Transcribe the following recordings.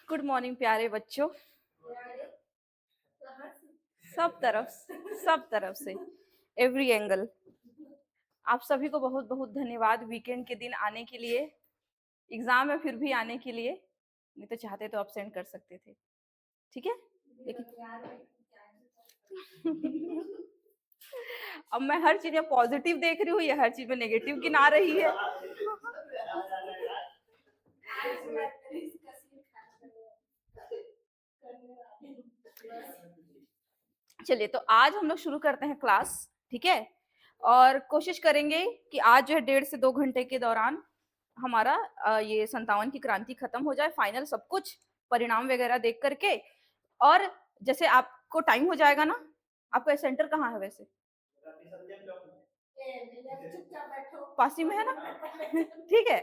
Good morning प्यारे बच्चों, सब तरफ से एवरी एंगल। आप सभी को बहुत बहुत धन्यवाद वीकेंड के दिन आने के लिए। एग्जाम है फिर भी आने के लिए, नहीं तो चाहते तो अब्सेंट कर सकते थे, ठीक है। लेकिन अब मैं हर चीज में पॉजिटिव देख रही हूँ, या हर चीज में नेगेटिव गिना रही है। चलिए, तो आज हम लोग शुरू करते हैं क्लास, ठीक है। और कोशिश करेंगे कि आज जो है 1.5 से 2 घंटे के दौरान हमारा ये 57 की क्रांति खत्म हो जाए, फाइनल सब कुछ परिणाम वगैरह देख करके। और जैसे आपको टाइम हो जाएगा ना, आपका सेंटर कहाँ है वैसे? पास ही में है ना? ठीक है,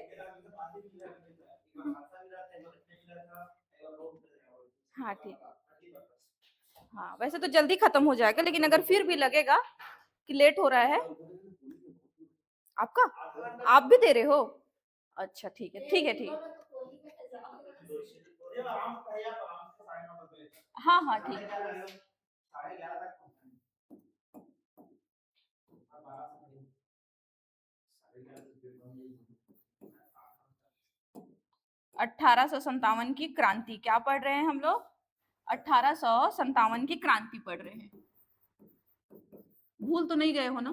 हाँ ठीक, हाँ वैसे तो जल्दी खत्म हो जाएगा, लेकिन अगर फिर भी लगेगा कि लेट हो रहा है आपका, आप भी दे रहे हो? अच्छा ठीक है, ठीक है, ठीक। हाँ हाँ ठीक है। 1857 की क्रांति, क्या पढ़ रहे हैं हम लोग? 1857 की क्रांति पढ़ रहे हैं। भूल तो नहीं गए हो ना?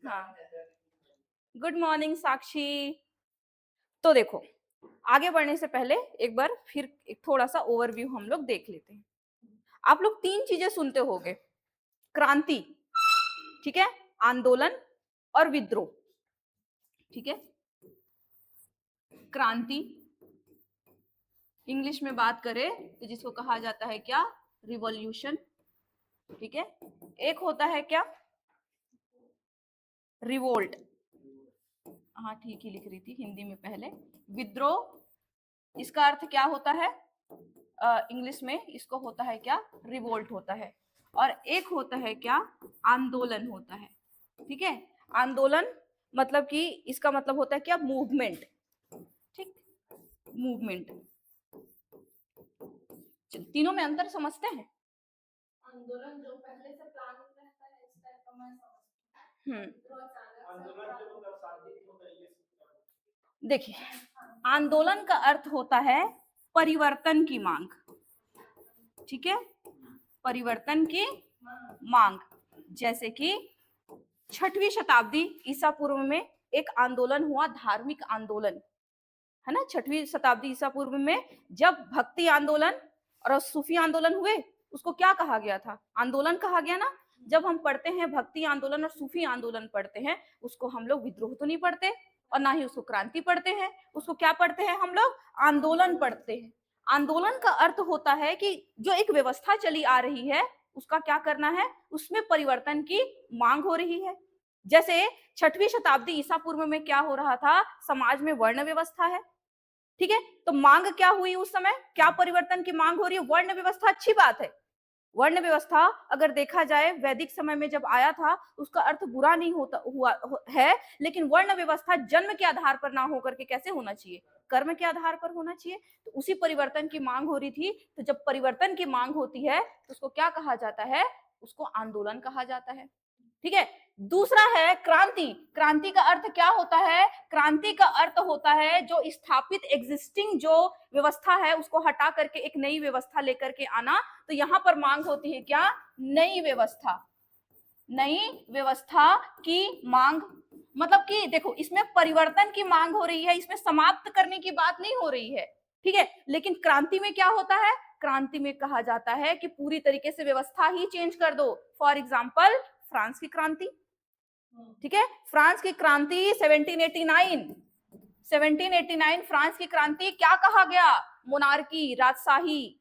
हाँ, गुड मॉर्निंग साक्षी। तो देखो, आगे बढ़ने से पहले एक बार फिर एक थोड़ा सा ओवरव्यू हम लोग देख लेते हैं। आप लोग 3 चीजें सुनते होंगे, क्रांति, ठीक है, आंदोलन और विद्रोह, ठीक है। क्रांति इंग्लिश में बात करें तो जिसको कहा जाता है क्या? रिवॉल्यूशन, ठीक है। एक होता है क्या? रिवोल्ट, हाँ ठीक ही लिख रही थी हिंदी में पहले। विद्रोह, इसका अर्थ क्या होता है इंग्लिश में? इसको होता है क्या? रिवोल्ट होता है। और एक होता है क्या? आंदोलन होता है, ठीक है। आंदोलन मतलब कि इसका मतलब होता है क्या? मूवमेंट, ठीक, मूवमेंट। तीनों में अंतर समझते हैं? आंदोलन जो पहले से प्लान रहता है, इस टाइप का मैं देखिए, आंदोलन का अर्थ होता है परिवर्तन की मांग, ठीक है, परिवर्तन की मांग। जैसे कि 6वीं शताब्दी ईसा पूर्व में एक आंदोलन हुआ, धार्मिक आंदोलन, है ना। 6वीं शताब्दी ईसा पूर्व में जब भक्ति आंदोलन और सूफी आंदोलन हुए, उसको क्या कहा गया था? आंदोलन कहा गया ना। जब हम पढ़ते हैं भक्ति आंदोलन और सूफी आंदोलन पढ़ते हैं, उसको हम लोग विद्रोह तो नहीं पढ़ते और ना ही उसको क्रांति पढ़ते हैं, उसको क्या पढ़ते हैं हम लोग? आंदोलन पढ़ते हैं। आंदोलन का अर्थ होता है कि जो एक व्यवस्था चली आ रही है उसका क्या करना है? उसमें परिवर्तन की मांग हो रही है। जैसे 6वीं शताब्दी ईसा पूर्व में क्या हो रहा था? समाज में वर्ण व्यवस्था है, ठीक है। तो मांग क्या हुई उस समय? क्या परिवर्तन की मांग हो रही है? वर्ण व्यवस्था, अच्छी बात है। वर्ण व्यवस्था अगर देखा जाए वैदिक समय में जब आया था, उसका अर्थ बुरा नहीं होता है, लेकिन वर्ण व्यवस्था जन्म के आधार पर ना होकर के कैसे होना चाहिए? कर्म के आधार पर होना चाहिए। तो उसी परिवर्तन की मांग हो रही थी। तो जब परिवर्तन की मांग होती है तो उसको क्या कहा जाता है? उसको आंदोलन कहा जाता है, ठीक है। दूसरा है क्रांति। क्रांति का अर्थ क्या होता है? क्रांति का अर्थ होता है जो स्थापित एग्जिस्टिंग जो व्यवस्था है उसको हटा करके एक नई व्यवस्था लेकर के आना। तो यहाँ पर मांग होती है क्या? नई व्यवस्था, नई व्यवस्था की मांग, मतलब कि देखो इसमें परिवर्तन की मांग हो रही है, इसमें समाप्त करने की बात नहीं हो रही है, ठीक है। लेकिन क्रांति में क्या होता है, क्रांति में कहा जाता है कि पूरी तरीके से व्यवस्था ही चेंज कर दो। फॉर एग्जाम्पल फ्रांस की क्रांति, ठीक है, फ्रांस की क्रांति 1789 फ्रांस की क्रांति, क्या कहा गया, मोनार्की, राजशाही।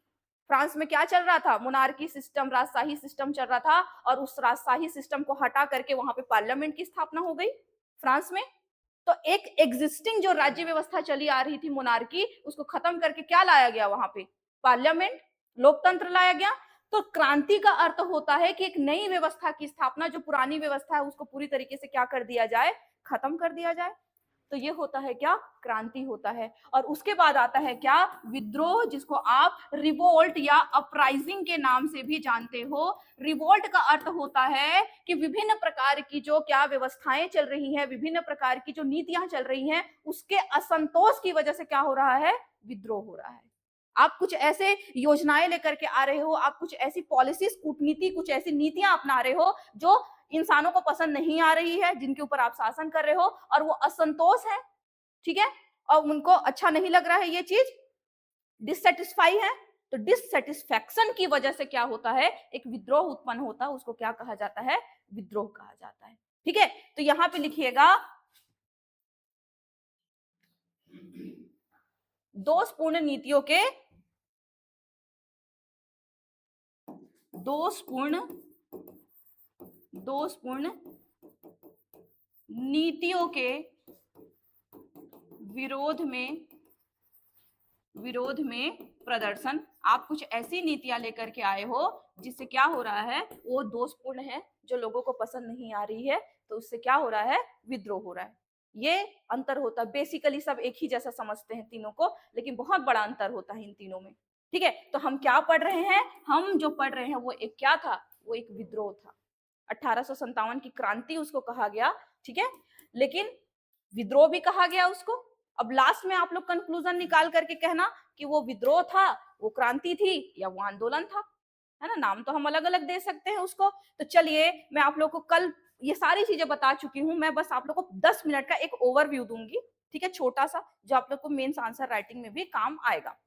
फ्रांस में क्या चल रहा था, मोनार्की सिस्टम, राजशाही सिस्टम चल रहा था, और उस राजशाही सिस्टम को हटा करके वहां पे पार्लियामेंट की स्थापना हो गई फ्रांस में। तो एक एग्जिस्टिंग जो राज्य व्यवस्था चली आ रही थी मोनार्की, उसको खत्म करके क्या लाया गया वहां पे, पार्लियामेंट, लोकतंत्र लाया गया। तो क्रांति का अर्थ होता है कि एक नई व्यवस्था की स्थापना, जो पुरानी व्यवस्था है उसको पूरी तरीके से क्या कर दिया जाए, खत्म कर दिया जाए। तो ये होता है क्या, क्रांति होता है। और उसके बाद आता है क्या, विद्रोह, जिसको आप रिवोल्ट या अपराइजिंग के नाम से भी जानते हो। रिवोल्ट का अर्थ होता है कि विभिन्न प्रकार की जो क्या व्यवस्थाएं चल रही हैं, विभिन्न प्रकार की जो नीतियां चल रही हैं, उसके असंतोष की वजह से क्या हो रहा है, विद्रोह हो रहा है। आप कुछ ऐसे योजनाएं लेकर के आ रहे हो, आप कुछ ऐसी पॉलिसीज, कूटनीति, कुछ ऐसी नीतियां अपना रहे हो जो इंसानों को पसंद नहीं आ रही है, जिनके ऊपर आप शासन कर रहे हो, और वो असंतोष है, ठीक है, और उनको अच्छा नहीं लग रहा है, ये चीज डिससेटिस्फाई है। तो डिससेटिस्फैक्शन की वजह से क्या होता है, एक विद्रोह उत्पन्न होता है, उसको क्या कहा जाता है, विद्रोह कहा जाता है, ठीक है। तो यहां पे लिखिएगा, दोषपूर्ण नीतियों के, दोषपूर्ण दोषपूर्ण नीतियों के विरोध में प्रदर्शन। आप कुछ ऐसी नीतियां लेकर के आए हो जिससे क्या हो रहा है, वो दोषपूर्ण है, जो लोगों को पसंद नहीं आ रही है, तो उससे क्या हो रहा है, विद्रोह हो रहा है। ये अंतर होता है। बेसिकली सब एक ही जैसा समझते हैं तीनों को, लेकिन बहुत बड़ा अंतर होता है इन तीनों में, ठीक है। तो हम क्या पढ़ रहे हैं, हम जो पढ़ रहे हैं वो एक क्या था, वो एक विद्रोह था। 1857 की क्रांति उसको कहा गया, ठीक है, लेकिन विद्रोह भी कहा गया उसको। अब लास्ट में आप लोग कंक्लूजन निकाल करके कहना कि वो विद्रोह था, वो क्रांति थी, या वो आंदोलन था, है ना। नाम तो हम अलग अलग दे सकते हैं उसको। तो चलिए, मैं आप लोग को कल ये सारी चीजें बता चुकी हूं, मैं बस आप लोग को 10 मिनट का एक ओवरव्यू दूंगी, ठीक है, छोटा सा, जो आप लोग को मेंस आंसर राइटिंग में भी काम आएगा।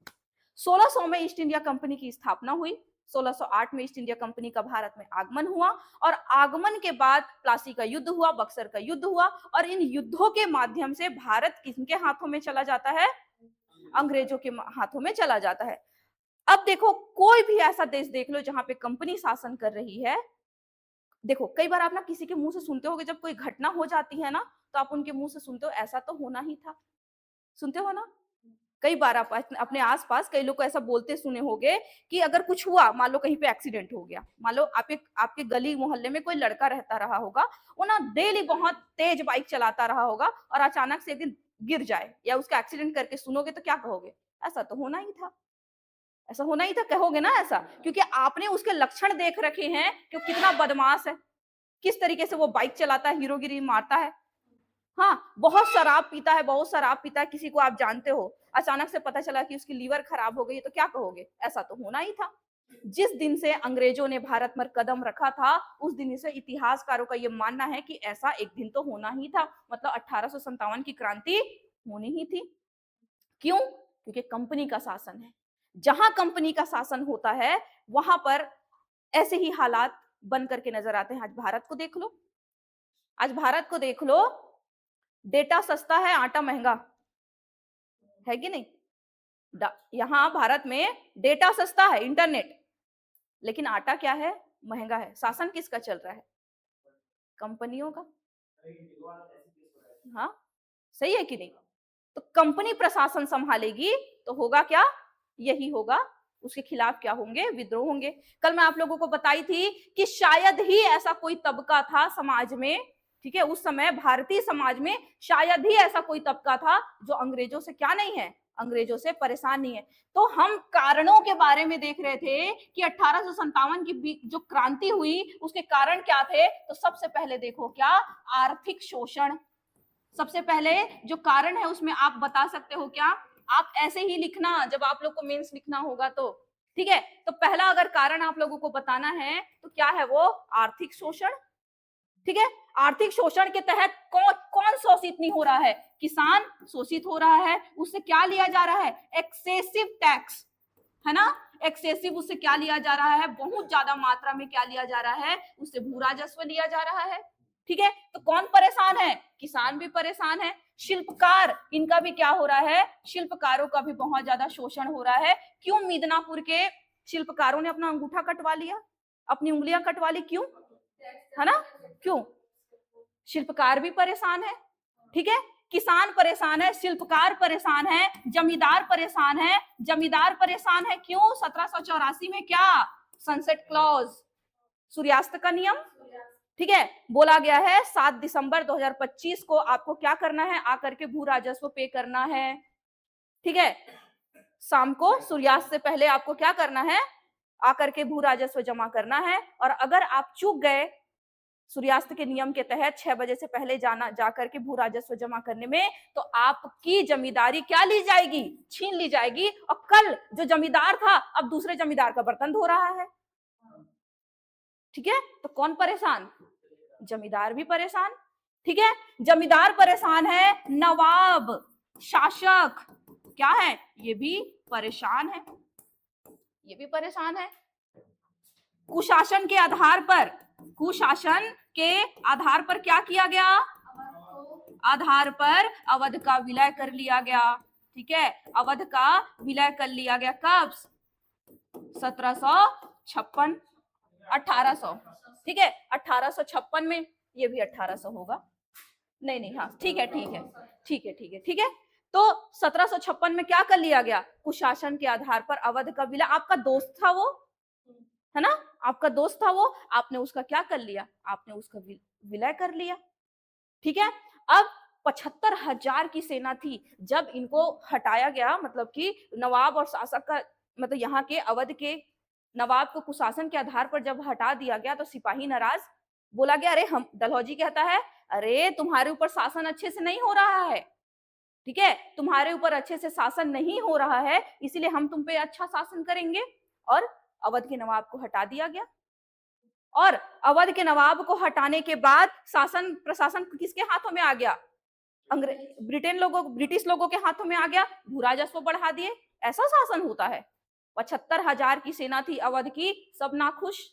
1600 में ईस्ट इंडिया कंपनी की स्थापना हुई, 1608 में ईस्ट इंडिया कंपनी का भारत में आगमन हुआ, और आगमन के बाद प्लासी का युद्ध हुआ, बक्सर का युद्ध हुआ, और इन युद्धों के माध्यम से भारत किसके हाथों में चला जाता है, अंग्रेजों के हाथों में चला जाता है। अब देखो, कोई भी ऐसा देश देख लो जहां पे कंपनी शासन कर रही है, देखो कई बार आप ना किसी के मुंह से सुनते होगे, जब कोई घटना हो जाती है ना, तो आप उनके मुंह से सुनते हो ऐसा तो होना ही था, सुनते हो ना। कई बार आप अपने आसपास कई लोग को ऐसा बोलते सुने होंगे कि अगर कुछ हुआ, मान लो कहीं पे एक्सीडेंट हो गया, मान लो आपके गली मोहल्ले में कोई लड़का रहता रहा होगा, वो ना डेली बहुत तेज बाइक चलाता रहा होगा, और अचानक से एक दिन गिर जाए या उसका एक्सीडेंट करके सुनोगे, तो क्या कहोगे, ऐसा तो होना ही था, ऐसा होना ही था, कहोगे ना ऐसा, क्योंकि आपने उसके लक्षण देख रखे हैं कि वो कितना बदमाश है, किस तरीके से वो बाइक चलाता है, हीरोगिरी मारता है। हाँ, बहुत शराब पीता है, बहुत शराब पीता है, किसी को आप जानते हो, अचानक से पता चला कि उसकी लीवर खराब हो गई, तो क्या कहोगे, ऐसा तो होना ही था। जिस दिन से अंग्रेजों ने भारत पर कदम रखा था, उस दिन से इतिहासकारों का यह मानना है कि ऐसा एक दिन तो होना ही था, मतलब 1857 की क्रांति होनी ही थी। क्यों, क्योंकि कंपनी का शासन है। जहां कंपनी का शासन होता है, वहां पर ऐसे ही हालात बन करके नजर आते हैं। आज भारत को देख लो, आज भारत को देख लो, डेटा सस्ता है, आटा महंगा है कि नहीं। यहां भारत में डेटा सस्ता है, इंटरनेट, लेकिन आटा क्या है, महंगा है। शासन किसका चल रहा है, कंपनियों का। हाँ, सही है कि नहीं। तो कंपनी प्रशासन संभालेगी, तो होगा क्या, यही होगा, उसके खिलाफ क्या होंगे, विद्रोह होंगे। कल मैं आप लोगों को बताई थी कि शायद ही ऐसा कोई तबका था समाज में, ठीक है, उस समय भारतीय समाज में शायद ही ऐसा कोई तबका था जो अंग्रेजों से क्या नहीं है, अंग्रेजों से परेशान नहीं है। तो हम कारणों के बारे में देख रहे थे कि 1857 की जो क्रांति हुई, उसके कारण क्या थे। तो सबसे पहले देखो क्या, आर्थिक शोषण। सबसे पहले जो कारण है उसमें आप बता सकते हो क्या, आप ऐसे ही लिखना जब आप लोग को मेंस लिखना होगा तो, ठीक है। तो पहला अगर कारण आप लोगों को बताना है तो क्या है वो, आर्थिक शोषण। ठीक है, आर्थिक शोषण के तहत कौन कौन शोषित नहीं हो रहा है? किसान शोषित हो रहा है। उससे क्या लिया जा रहा है? एक्सेसिव टैक्स, है ना। एक्सेसिव उससे क्या लिया जा रहा है? बहुत ज्यादा मात्रा में क्या लिया जा रहा है? उससे भू राजस्व लिया जा रहा है। ठीक है, तो कौन परेशान है? किसान भी परेशान है। शिल्पकार, इनका भी क्या हो रहा है? शिल्पकारों का भी बहुत ज्यादा शोषण हो रहा है। क्यों मिदनापुर के शिल्पकारों ने अपना अंगूठा कटवा लिया, अपनी उंगलियां कटवा ली? क्यों? है ना, क्यों? शिल्पकार भी परेशान है। ठीक है, किसान परेशान है, शिल्पकार परेशान है, जमींदार परेशान है। जमींदार परेशान है क्यों? 1784 में क्या? सनसेट क्लॉज, सूर्यास्त का नियम। ठीक है, बोला गया है 7 दिसंबर 2025 को आपको क्या करना है? आकर के भू राजस्व पे करना है। ठीक है, शाम को सूर्यास्त से पहले आपको क्या करना है? आकर के भू राजस्व जमा करना है। और अगर आप चूक गए सूर्यास्त के नियम के तहत 6 बजे से पहले जाकर के भू राजस्व जमा करने में, तो आपकी जमींदारी क्या ली जाएगी? छीन ली जाएगी। और कल जो जमींदार था अब दूसरे जमींदार का बर्तन धो रहा है। ठीक है, तो कौन परेशान? जमींदार भी परेशान। ठीक है, जमींदार परेशान है, नवाब शासक क्या है? ये भी परेशान है, ये भी परेशान है। कुशासन के आधार पर, कुशासन के आधार पर क्या किया गया? आधार पर अवध का विलय कर लिया गया। ठीक है, अवध का विलय कर लिया गया। कब? 1756, 1800। ठीक है, 1856 में। ये भी 1800 होगा, नहीं नहीं, हाँ ठीक है ठीक है ठीक है ठीक है ठीक है। तो 1756 में क्या कर लिया गया? कुशासन के आधार पर अवध का विलय। आपका दोस्त था वो, है ना, आपका दोस्त था वो, आपने उसका क्या कर लिया? आपने उसका विलय कर लिया। ठीक है, अब 75,000 की सेना थी। जब इनको हटाया गया, मतलब कि नवाब और शासक का, मतलब यहाँ के अवध के नवाब को कुशासन के आधार पर जब हटा दिया गया, तो सिपाही नाराज। बोला गया, अरे हम, डलहौजी कहता है, अरे तुम्हारे ऊपर शासन अच्छे से नहीं हो रहा है। ठीक है, तुम्हारे ऊपर अच्छे से शासन नहीं हो रहा है, इसीलिए हम तुम पे अच्छा शासन करेंगे। और अवध के नवाब को हटा दिया गया। और अवध के नवाब को हटाने के बाद शासन प्रशासन किसके हाथों में आ गया? ब्रिटिश लोगों के हाथों में आ गया। भू राजस्व बढ़ा दिए। ऐसा शासन होता है। 75,000 की सेना थी अवध की, सब नाखुश।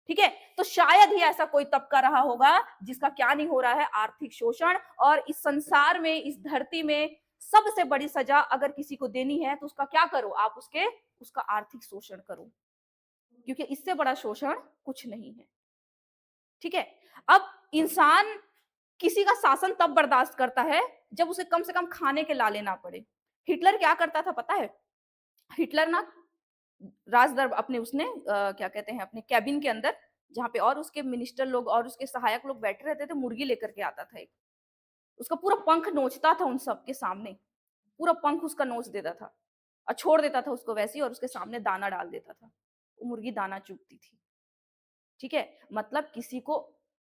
ठीक है, तो शायद ही ऐसा कोई तबका रहा होगा जिसका क्या नहीं हो रहा है? आर्थिक शोषण। और इस संसार में, इस धरती में सबसे बड़ी सजा अगर किसी को देनी है तो उसका क्या करो? आप उसका आर्थिक शोषण करो, क्योंकि इससे बड़ा शोषण कुछ नहीं है। ठीक है, अब इंसान किसी का शासन तब बर्दाश्त करता है जब उसे कम से कम खाने के लाले ना पड़े। हिटलर क्या करता था पता है? हिटलर ना राजदरबार अपने, उसने क्या कहते हैं, अपने कैबिन के अंदर, जहाँ पे और उसके मिनिस्टर लोग और उसके सहायक लोग बैठे रहते थे, मुर्गी लेकर के आता था एक। उसका पूरा पंख नोचता था उन सबके सामने, पूरा पंख उसका नोच देता था और छोड़ देता था उसको वैसे ही, और उसके सामने दाना डाल देता था। वो मुर्गी दाना चुगती थी। ठीक है, मतलब किसी को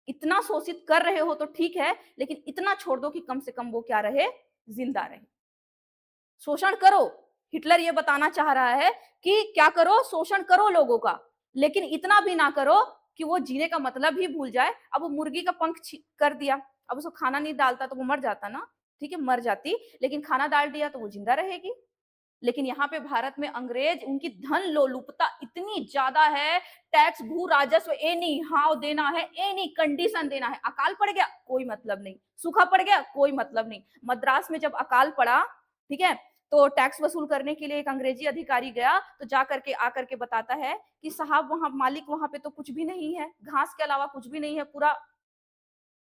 इतना शोषित कर रहे हो तो ठीक है, लेकिन इतना छोड़ दो कि कम से कम वो क्या रहे? जिंदा रहे। शोषण करो। हिटलर ये बताना चाह रहा है कि क्या करो? शोषण करो लोगों का, लेकिन इतना भी ना करो कि वो जीने का मतलब ही भूल जाए। अब वो मुर्गी का पंख कर दिया, अब उसको खाना नहीं डालता तो वो मर जाता ना। ठीक है, मर जाती, लेकिन खाना डाल दिया तो वो जिंदा रहेगी। लेकिन यहाँ पे भारत में अंग्रेज, उनकी धन लोलुपता इतनी ज्यादा है। टैक्स, भू राजस्व एनी हाउ देना है, एनी कंडीशन देना है। अकाल पड़ गया कोई मतलब नहीं, सूखा पड़ गया कोई मतलब नहीं। मद्रास में जब अकाल पड़ा, ठीक है, तो टैक्स वसूल करने के लिए एक अंग्रेजी अधिकारी गया, तो जा करके आकर के बताता है कि साहब वहां मालिक, वहां पे तो कुछ भी नहीं है, घास के अलावा कुछ भी नहीं है, पूरा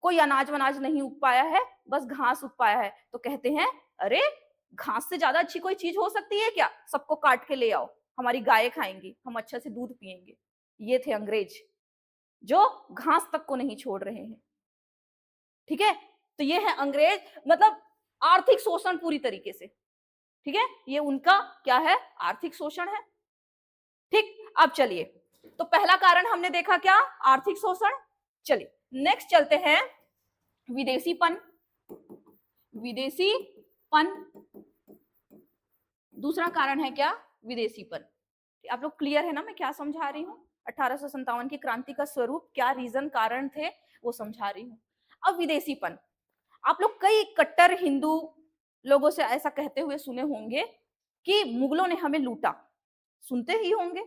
कोई अनाज वनाज नहीं उग पाया है, बस घास उग पाया है। तो कहते हैं, अरे घास से ज्यादा अच्छी कोई चीज हो सकती है क्या? सबको काट के ले आओ, हमारी गायें खाएंगी, हम अच्छा से दूध पिएंगे। ये थे अंग्रेज, जो घास तक को नहीं छोड़ रहे हैं। ठीक है, तो ये है अंग्रेज, मतलब आर्थिक शोषण पूरी तरीके से। ठीक है, ये उनका क्या है? आर्थिक शोषण है। ठीक, अब चलिए, तो पहला कारण हमने देखा क्या? आर्थिक शोषण। चलिए नेक्स्ट चलते हैं, विदेशीपन। विदेशीपन दूसरा कारण है क्या? विदेशीपन। आप लोग क्लियर है ना मैं क्या समझा रही हूं? 1857 की क्रांति का स्वरूप क्या, रीजन, कारण थे, वो समझा रही हूँ। अब विदेशीपन, आप लोग कई कट्टर हिंदू लोगों से ऐसा कहते हुए सुने होंगे कि मुगलों ने हमें लूटा, सुनते ही होंगे।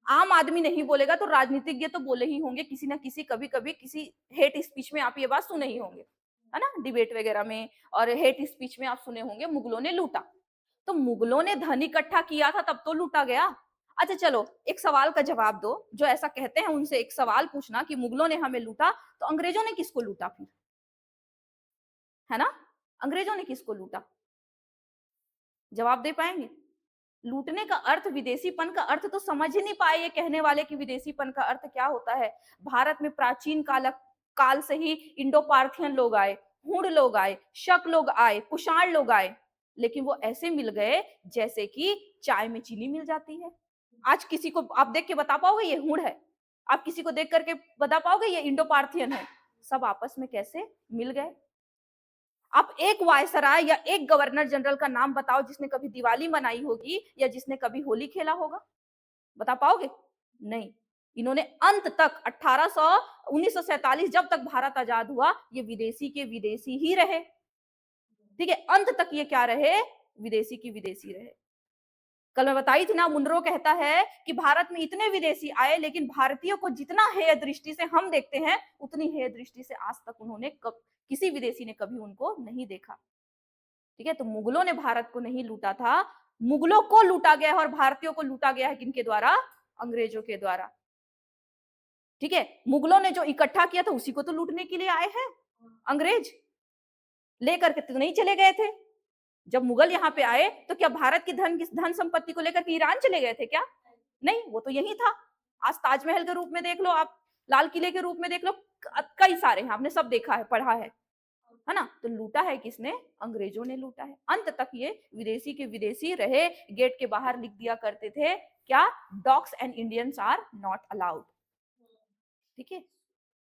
आम आदमी नहीं बोलेगा तो राजनीतिज्ञ तो बोले ही होंगे, किसी ना किसी, कभी कभी किसी हेट स्पीच में आप ये बात सुने ही होंगे, है ना, डिबेट वगैरह में और हेट स्पीच में आप सुने होंगे मुगलों ने लूटा। तो मुगलों ने धन इकट्ठा किया था तब तो लूटा गया। अच्छा चलो, एक सवाल का जवाब दो, जो ऐसा कहते हैं उनसे एक सवाल पूछना कि मुगलों ने हमें लूटा, तो अंग्रेजों ने किसको लूटा फिर, है ना, अंग्रेजों ने किसको लूटा, जवाब दे पाएंगे? लूटने का अर्थ, विदेशीपन का अर्थ तो समझ ही नहीं पाए ये कहने वाले कि विदेशीपन का अर्थ क्या होता है। भारत में प्राचीन काल से ही इंडो पार्थियन लोग आए, हुण लोग आए, शक लोग आए, कुषाण लोग आए, लेकिन वो ऐसे मिल गए जैसे कि चाय में चीनी मिल जाती है। आज किसी को आप देख के बता पाओगे ये हुण है? आप किसी को देख करके बता पाओगे ये इंडो पार्थियन है? सब आपस में कैसे मिल गए। आप एक वायसराय या एक गवर्नर जनरल का नाम बताओ जिसने कभी दिवाली मनाई होगी या जिसने कभी होली खेला होगा, बता पाओगे? नहीं। इन्होंने अंत तक 1947 जब तक भारत आजाद हुआ, ये विदेशी के विदेशी ही रहे। ठीक है, अंत तक ये क्या रहे, विदेशी की विदेशी रहे। कल मैं बताई थी ना, मुनरो कहता है कि भारत में इतने विदेशी आए लेकिन भारतीयों को जितना हेय दृष्टि से हम देखते हैं उतनी हेय दृष्टि से आज तक उन्होंने किसी विदेशी ने कभी उनको नहीं देखा। ठीक है, तो मुगलों ने भारत को नहीं लूटा था, मुगलों को लूटा गया है और भारतीयों को लूटा गया है किनके द्वारा, अंग्रेजों के द्वारा। ठीक है, मुगलों ने जो इकट्ठा किया था उसी को तो लूटने के लिए आए हैं अंग्रेज, लेकर के तो नहीं चले गए थे। जब मुगल यहाँ पे आए तो क्या भारत की धन संपत्ति को लेकर के ईरान चले गए थे क्या? नहीं, वो तो यही था। आज ताजमहल के रूप में देख लो आप, लाल किले के रूप में देख लो, कई सारे हैं, आपने सब देखा है, पढ़ा है ना। तो लूटा है किसने, अंग्रेजों ने लूटा है। अंत तक ये विदेशी के विदेशी रहे। गेट के बाहर लिख दिया करते थे क्या, dogs and Indians are not allowed. ठीक है,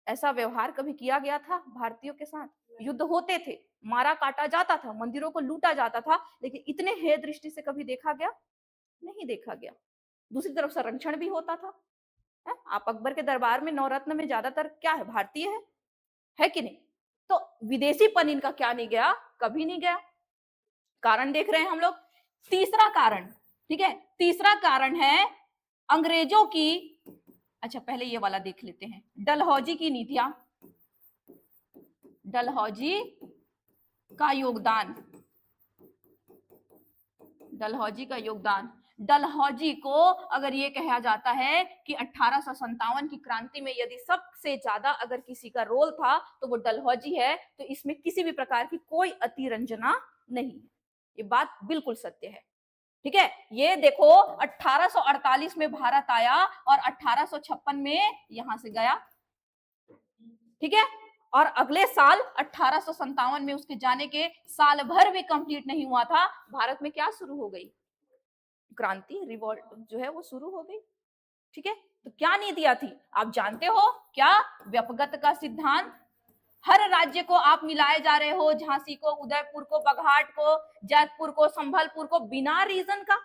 ऐसा व्यवहार कभी किया गया था भारतीयों के साथ? युद्ध होते थे, मारा काटा जाता था, मंदिरों को लूटा जाता था, लेकिन इतने हेय दृष्टि से कभी देखा गया नहीं, देखा गया। दूसरी तरफ संरक्षण भी होता था। है? आप अकबर के दरबार में नवरत्न में ज्यादातर क्या है, भारतीय है कि नहीं? तो विदेशीपन इनका क्या नहीं गया, कभी नहीं गया। कारण देख रहे हैं हम लोग। तीसरा कारण, ठीक है, तीसरा कारण है अंग्रेजों की, अच्छा पहले ये वाला देख लेते हैं, डलहौजी की नीतियां, डलहौजी का योगदान, डलहौजी का योगदान। डलहौजी को अगर ये कहा जाता है कि 1857 की क्रांति में यदि सबसे ज्यादा अगर किसी का रोल था तो वो डलहौजी है, तो इसमें किसी भी प्रकार की कोई अतिरंजना नहीं है, ये बात बिल्कुल सत्य है। ठीक है, ये देखो 1848 में भारत आया और 1856 में यहां से गया। ठीक है, और अगले साल 1857 में उसके जाने के साल भर भी कंप्लीट नहीं हुआ था, भारत में क्या शुरू हो गई, क्रांति, रिवॉल्ट जो है वो शुरू हो गई। ठीक है, तो क्या नीतियां थी आप जानते हो क्या, व्यपगत का सिद्धांत, हर राज्य को आप मिलाए जा रहे हो, झांसी को, उदयपुर को, बघाट को, जैतपुर को, संभलपुर को, बिना रीजन का।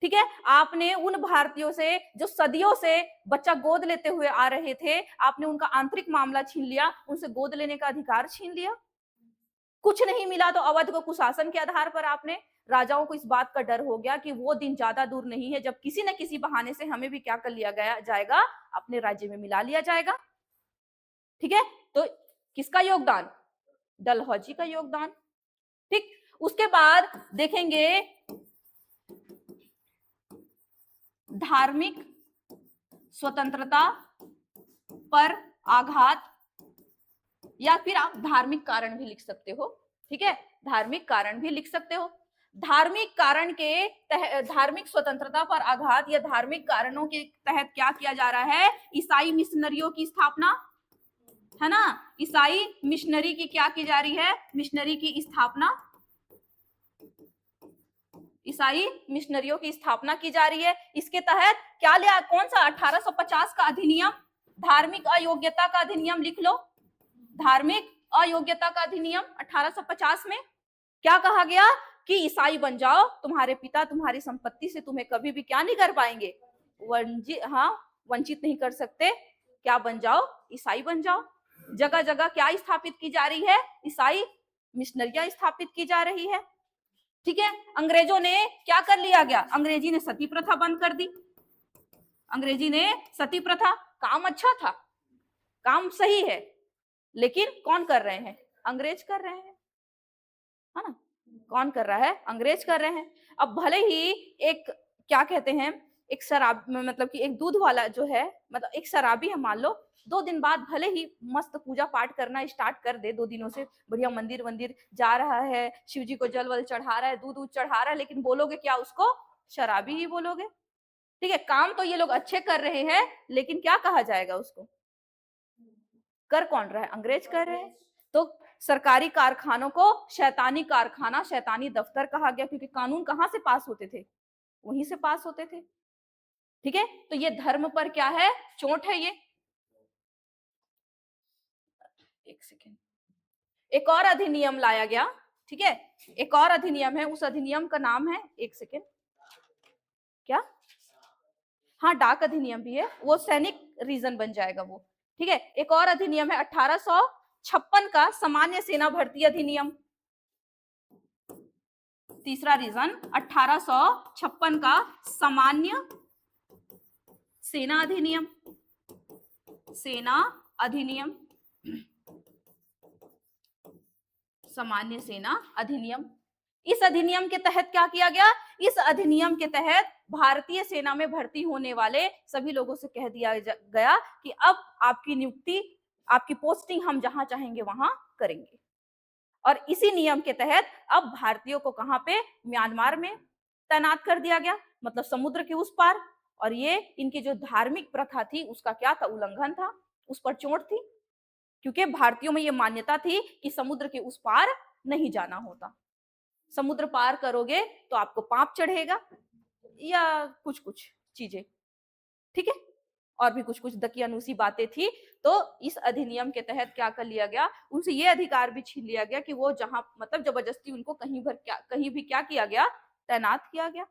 ठीक है, आपने उन भारतीयों से जो सदियों से बच्चा गोद लेते हुए आ रहे थे, आपने उनका आंतरिक मामला छीन लिया, उनसे गोद लेने का अधिकार छीन लिया। कुछ नहीं मिला तो अवध को कुशासन के आधार पर आपने, राजाओं को इस बात का डर हो गया कि वो दिन ज्यादा दूर नहीं है जब किसी न किसी बहाने से हमें भी क्या कर लिया गया जाएगा, अपने राज्य में मिला लिया जाएगा। ठीक है, तो किसका योगदान, डलहौजी का योगदान। ठीक, उसके बाद देखेंगे धार्मिक स्वतंत्रता पर आघात, या फिर आप धार्मिक कारण भी लिख सकते हो। ठीक है, धार्मिक कारण भी लिख सकते हो। धार्मिक कारण के धार्मिक स्वतंत्रता पर आघात या धार्मिक कारणों के तहत क्या किया जा रहा है, ईसाई मिशनरियों की स्थापना, है ना, ईसाई मिशनरी की क्या की जा रही है, मिशनरी की स्थापना, ईसाई मिशनरियों की स्थापना की जा रही है। इसके तहत क्या लिया, कौन सा, 1850 का अधिनियम, धार्मिक अयोग्यता का अधिनियम लिख लो। धार्मिक अयोग्यता का अधिनियम 1850 में क्या कहा गया कि ईसाई बन जाओ, तुम्हारे पिता तुम्हारी संपत्ति से तुम्हें कभी भी क्या नहीं कर पाएंगे, वंचित, हाँ वंचित नहीं कर सकते, क्या बन जाओ, ईसाई बन जाओ। जगह जगह क्या स्थापित की जा रही है, ईसाई मिशनरियां स्थापित की जा रही है। ठीक है, अंग्रेजों ने क्या कर लिया गया, अंग्रेजी ने सती प्रथा बंद कर दी। अंग्रेजी ने सती प्रथा, काम अच्छा था, काम सही है, लेकिन कौन कर रहे हैं, अंग्रेज कर रहे हैं, है ना। कौन कर रहा है, अंग्रेज कर रहे हैं। अब भले ही एक क्या कहते हैं, एक शराब मतलब कि एक दूध वाला जो है, मतलब एक शराबी है, मान लो 2 दिन बाद भले ही मस्त पूजा पाठ करना स्टार्ट कर दे, 2 दिनों से बढ़िया मंदिर वंदिर जा रहा है, शिव जी को जल वल चढ़ा रहा है, दूध दूध चढ़ा रहा है, लेकिन बोलोगे क्या उसको, शराबी ही बोलोगे। ठीक है, काम तो ये लोग अच्छे कर रहे हैं, लेकिन क्या कहा जाएगा उसको, कर कौन रहा है, अंग्रेज कर रहे हैं। तो सरकारी कारखानों को शैतानी कारखाना, शैतानी दफ्तर कहा गया, क्योंकि कानून कहां से पास होते थे, वहीं से पास होते थे। ठीक है, तो ये धर्म पर क्या है, चोट है ये। एक सेकेंड, एक और अधिनियम लाया गया। ठीक है, एक और अधिनियम है, उस अधिनियम का नाम है, एक सेकेंड, क्या, हाँ डाक अधिनियम भी है, वो सैनिक रीजन बन जाएगा वो। ठीक है, एक और अधिनियम है 1856 का सामान्य सेना भर्ती अधिनियम। तीसरा रीजन 1856 का सामान्य सेना अधिनियम, सेना अधिनियम, सामान्य सेना अधिनियम। इस अधिनियम के तहत क्या किया गया, इस अधिनियम के तहत भारतीय सेना में भर्ती होने वाले सभी लोगों से कह दिया गया कि अब आपकी नियुक्ति, आपकी पोस्टिंग हम जहां चाहेंगे वहां करेंगे। और इसी नियम के तहत अब भारतीयों को कहां पे, म्यांमार में तैनात कर दिया गया, मतलब समुद्र के उस पार। और ये इनकी जो धार्मिक प्रथा थी उसका क्या था, उल्लंघन था, उस पर चोट थी, क्योंकि भारतीयों में ये मान्यता थी कि समुद्र के उस पार नहीं जाना होता, समुद्र पार करोगे तो आपको पाप चढ़ेगा या कुछ कुछ चीजें। ठीक है, और भी कुछ कुछ दकियानूसी बातें थी। तो इस अधिनियम के तहत क्या कर लिया गया, उनसे ये अधिकार भी छीन लिया गया कि वो जहां, मतलब जबरदस्ती उनको कहीं भी क्या किया गया, तैनात किया गया।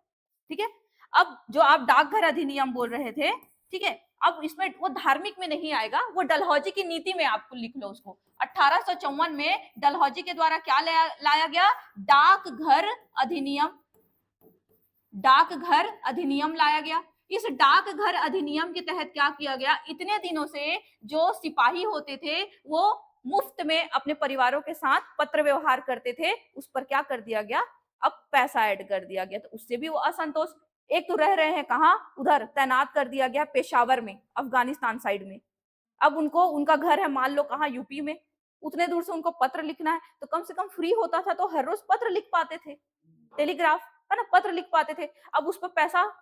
ठीक है, अब जो आप डाकघर अधिनियम बोल रहे थे, ठीक है, अब इसमें वो धार्मिक में नहीं आएगा, वो डलहौजी की नीति में आपको लिख लो उसको। 1854 में डलहौजी के द्वारा क्या लाया गया, डाकघर अधिनियम, डाकघर अधिनियम लाया गया। इस डाकघर अधिनियम के तहत क्या किया गया, इतने दिनों से जो सिपाही होते थे वो मुफ्त में अपने परिवारों के साथ पत्र व्यवहार करते थे, उस पर क्या कर दिया गया, अब पैसा ऐड कर दिया गया। तो उससे भी वो असंतोष, एक तो रह रहे हैं कहाँ, उधर तैनात कर दिया गया पेशावर में, अफगानिस्तान साइड में। अब उनको, उनका घर है मान लो कहाँ, यूपी में, उतने दूर से उनको पत्र लिखना है, तो कम से कम फ्री होता था तो हर रोज पत्र लिख पाते थे, टेलीग्राफ, है ना, पत्र लिख पाते थे। अब उस पर पैसा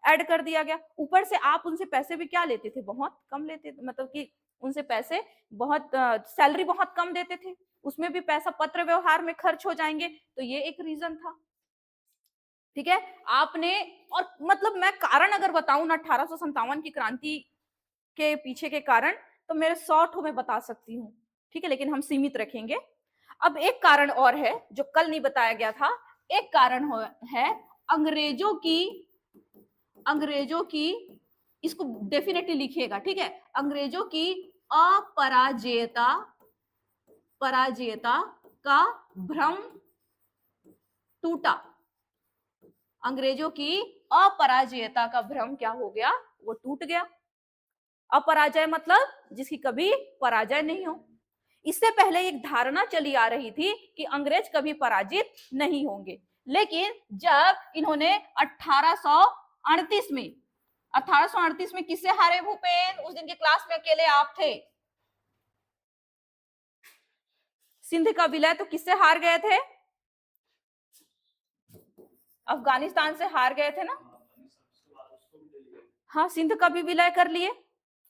ऐड कर दिया गया, ऊपर से आप उनसे पैसे भी क्या लेते थे, बहुत कम लेते थे, मतलब कि उनसे पैसे बहुत, सैलरी बहुत कम देते थे, उसमें भी पैसा पत्र व्यवहार में खर्च हो जाएंगे। तो ये एक रीजन था। ठीक है, आपने, और मतलब मैं कारण अगर बताऊं ना 1857 की क्रांति के पीछे के कारण, तो मेरे 100 में बता सकती हूँ। ठीक है, लेकिन हम सीमित रखेंगे। अब एक कारण और है जो कल नहीं बताया गया था, एक कारण है अंग्रेजों की, इसको डेफिनेटली लिखिएगा। ठीक है, अंग्रेजों की पराजयता का भ्रम टूटा। अंग्रेजों की अपराजयता का भ्रम क्या हो गया, वो टूट गया। अपराजय मतलब जिसकी कभी पराजय नहीं हो। इससे पहले एक धारणा चली आ रही थी कि अंग्रेज कभी पराजित नहीं होंगे, लेकिन जब इन्होंने 1838 में किससे हारे भूपेन, उस दिन की क्लास में अकेले आप थे। सिंध का विलय तो किससे हार गए थे, अफगानिस्तान से हार गए थे ना। हाँ, सिंध का भी विलय कर लिए।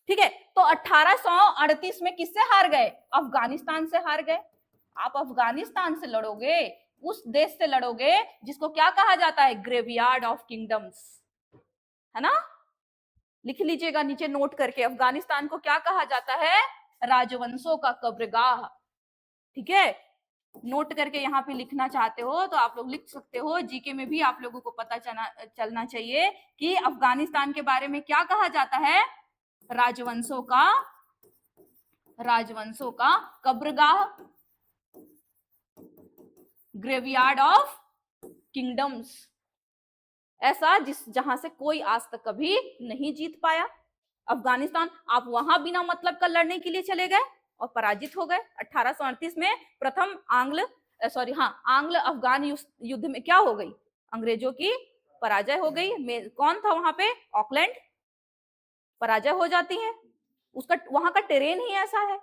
ठीक है, तो 1838 में किससे हार गए, अफगानिस्तान से हार गए। आप अफगानिस्तान से लड़ोगे, उस देश से लड़ोगे जिसको क्या कहा जाता है, ग्रेवयार्ड ऑफ किंगडम्स, है ना, लिख लीजिएगा नीचे नोट करके, अफगानिस्तान को क्या कहा जाता है, राजवंशों का कब्रगाह। ठीक है, नोट करके यहाँ पे लिखना चाहते हो तो आप लोग लिख सकते हो, जीके में भी आप लोगों को पता चलना चाहिए कि अफगानिस्तान के बारे में क्या कहा जाता है, राजवंशों का कब्रगाह, ग्रेवयार्ड ऑफ किंगडम्स, ऐसा जहां से कोई आज तक कभी नहीं जीत पाया। अफगानिस्तान, आप वहां बिना मतलब का लड़ने के लिए चले गए और पराजित हो गए। 1838 में प्रथम आंग्ल अफगान युद्ध में क्या हो गई, अंग्रेजों की पराजय हो गई। कौन था वहां पे, ऑकलैंड, पराजय हो जाती है। उसका वहां का टेरेन ही ऐसा है,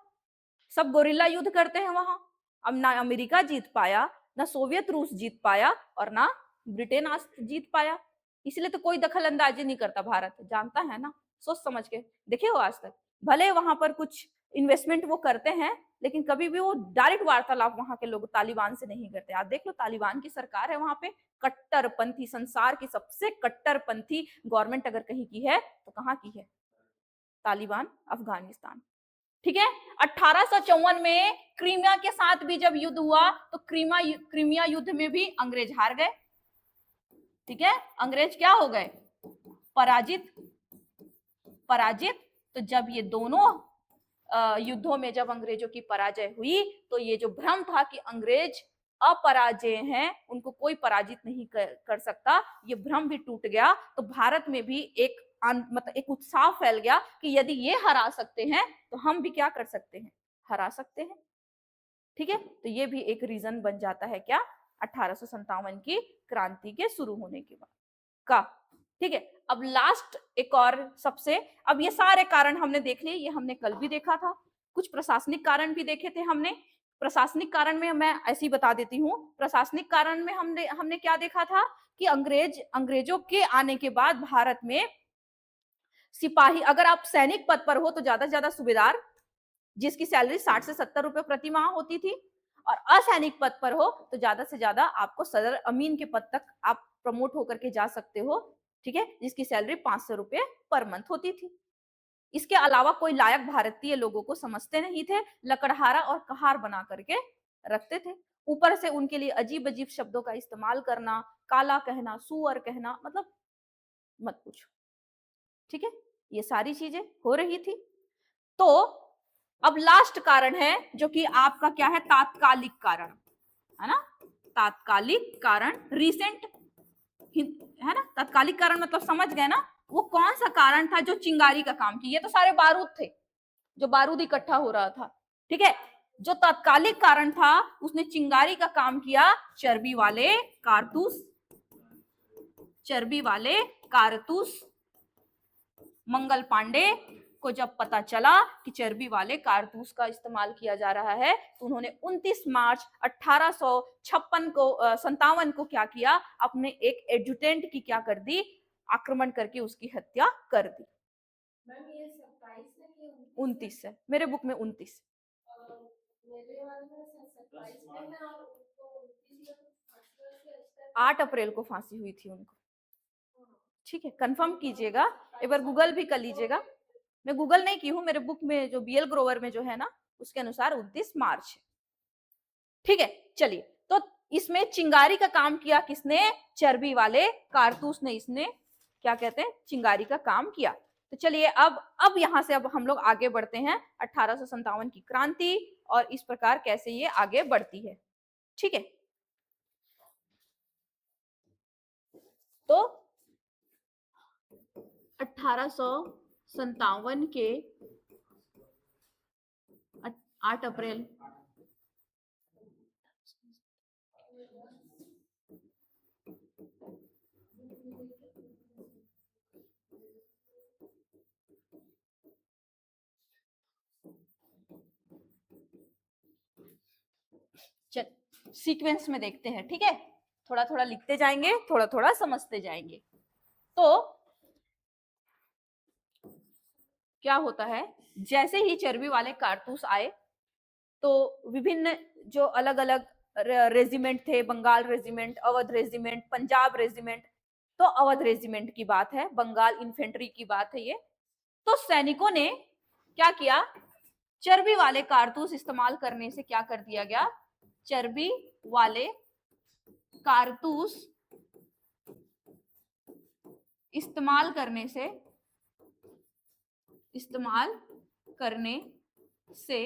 सब गोरिल्ला युद्ध करते हैं वहां। अब ना अमेरिका जीत पाया, ना सोवियत रूस जीत पाया, और ना ब्रिटेन आज जीत पाया। इसलिए तो कोई दखल अंदाजी नहीं करता, भारत जानता है ना, सोच समझ के देखे हो आज तक। भले वहां पर कुछ इन्वेस्टमेंट वो करते हैं, लेकिन कभी भी वो डायरेक्ट वार्तालाप वहां के लोग तालिबान से नहीं करते। आप देख लो, तालिबान की सरकार है वहां पे, कट्टरपंथी, संसार की सबसे कट्टरपंथी गवर्नमेंट अगर कहीं की है तो कहाँ की है, तालिबान, अफगानिस्तान। ठीक है। 1854 में क्रीमिया के साथ भी जब युद्ध हुआ तो क्रीमिया युद्ध में भी अंग्रेज हार गए। ठीक है, अंग्रेज क्या हो गए, पराजित। तो जब ये दोनों युद्धों में जब अंग्रेजों की पराजय हुई, तो ये जो भ्रम था कि अंग्रेज अपराजय हैं, उनको कोई पराजित नहीं कर सकता, ये भ्रम भी टूट गया। तो भारत में भी मतलब एक उत्साह फैल गया कि यदि ये हरा सकते हैं तो हम भी क्या कर सकते हैं, हरा सकते हैं। ठीक है, तो ये भी एक रीजन बन जाता है क्या, 1857 की क्रांति के शुरू होने के बाद का। ठीक है, अब लास्ट एक और सबसे, अब ये सारे कारण हमने देख लिए, ये हमने कल भी देखा था। कुछ प्रशासनिक कारण भी देखे थे हमने। प्रशासनिक कारण में मैं ऐसे ही बता देती हूँ। प्रशासनिक कारण में हमने क्या देखा था कि अंग्रेजों के आने के बाद भारत में सिपाही, अगर आप सैनिक पद पर हो तो ज्यादा से ज्यादा सूबेदार, जिसकी सैलरी 60 से 70 रुपए प्रति माह होती थी, और असैनिक पद पर हो तो ज्यादा से ज्यादा आपको सदर अमीन के पद तक आप प्रमोट होकर के जा सकते हो। ठीक है, जिसकी सैलरी 500 रुपए पर मंथ होती थी। इसके अलावा कोई लायक भारतीय लोगों को समझते नहीं थे, लकड़हारा और कहार बना करके रखते थे। ऊपर से उनके लिए अजीब अजीब शब्दों का इस्तेमाल करना, काला कहना, सुअर कहना, मतलब मत पूछो। ठीक है, ये सारी चीजें हो रही थी। तो अब लास्ट कारण है जो कि आपका क्या है, तात्कालिक कारण है ना, तात्कालिक कारण, रिसेंट है ना। तात्कालिक कारण मतलब समझ गए ना, वो कौन सा कारण था जो चिंगारी का काम किया। ये तो सारे बारूद थे, जो बारूद इकट्ठा हो रहा था। ठीक है, जो तात्कालिक कारण था उसने चिंगारी का काम किया, चर्बी वाले कारतूस। मंगल पांडे को जब पता चला कि चर्बी वाले कारतूस का इस्तेमाल किया जा रहा है, तो उन्होंने 29 मार्च 1857 को क्या किया, अपने एक एडजुटेंट की क्या कर दी, आक्रमण करके उसकी हत्या कर दी। 29 है मेरे बुक में, 29। 8 अप्रैल को फांसी हुई थी उनको। ठीक है, कंफर्म कीजिएगा, एक बार गूगल भी कर लीजिएगा। मैं गूगल नहीं की हूँ, मेरे बुक में जो बीएल ग्रोवर में जो है ना, उसके अनुसार 29 मार्च है। ठीक है, चलिए, तो इसमें चिंगारी का काम किया किसने, चर्बी वाले कारतूस ने, इसने क्या कहते हैं, चिंगारी का काम किया। तो चलिए अब यहां से अब हम लोग आगे बढ़ते हैं 1857 की क्रांति, और इस प्रकार कैसे ये आगे बढ़ती है। ठीक है, तो 1857 के 8 अप्रैल सीक्वेंस में देखते हैं। ठीक है, थोड़ा थोड़ा लिखते जाएंगे, थोड़ा थोड़ा समझते जाएंगे। तो क्या होता है, जैसे ही चर्बी वाले कारतूस आए तो विभिन्न जो अलग अलग रेजिमेंट थे, Bengal regiment, Awadh regiment, Punjab regiment, तो अवध रेजिमेंट की बात है, बंगाल इन्फेंट्री की बात है ये। तो सैनिकों ने क्या किया, चर्बी वाले कारतूस इस्तेमाल करने से क्या कर दिया गया, चर्बी वाले कारतूस इस्तेमाल करने से इस्तेमाल करने से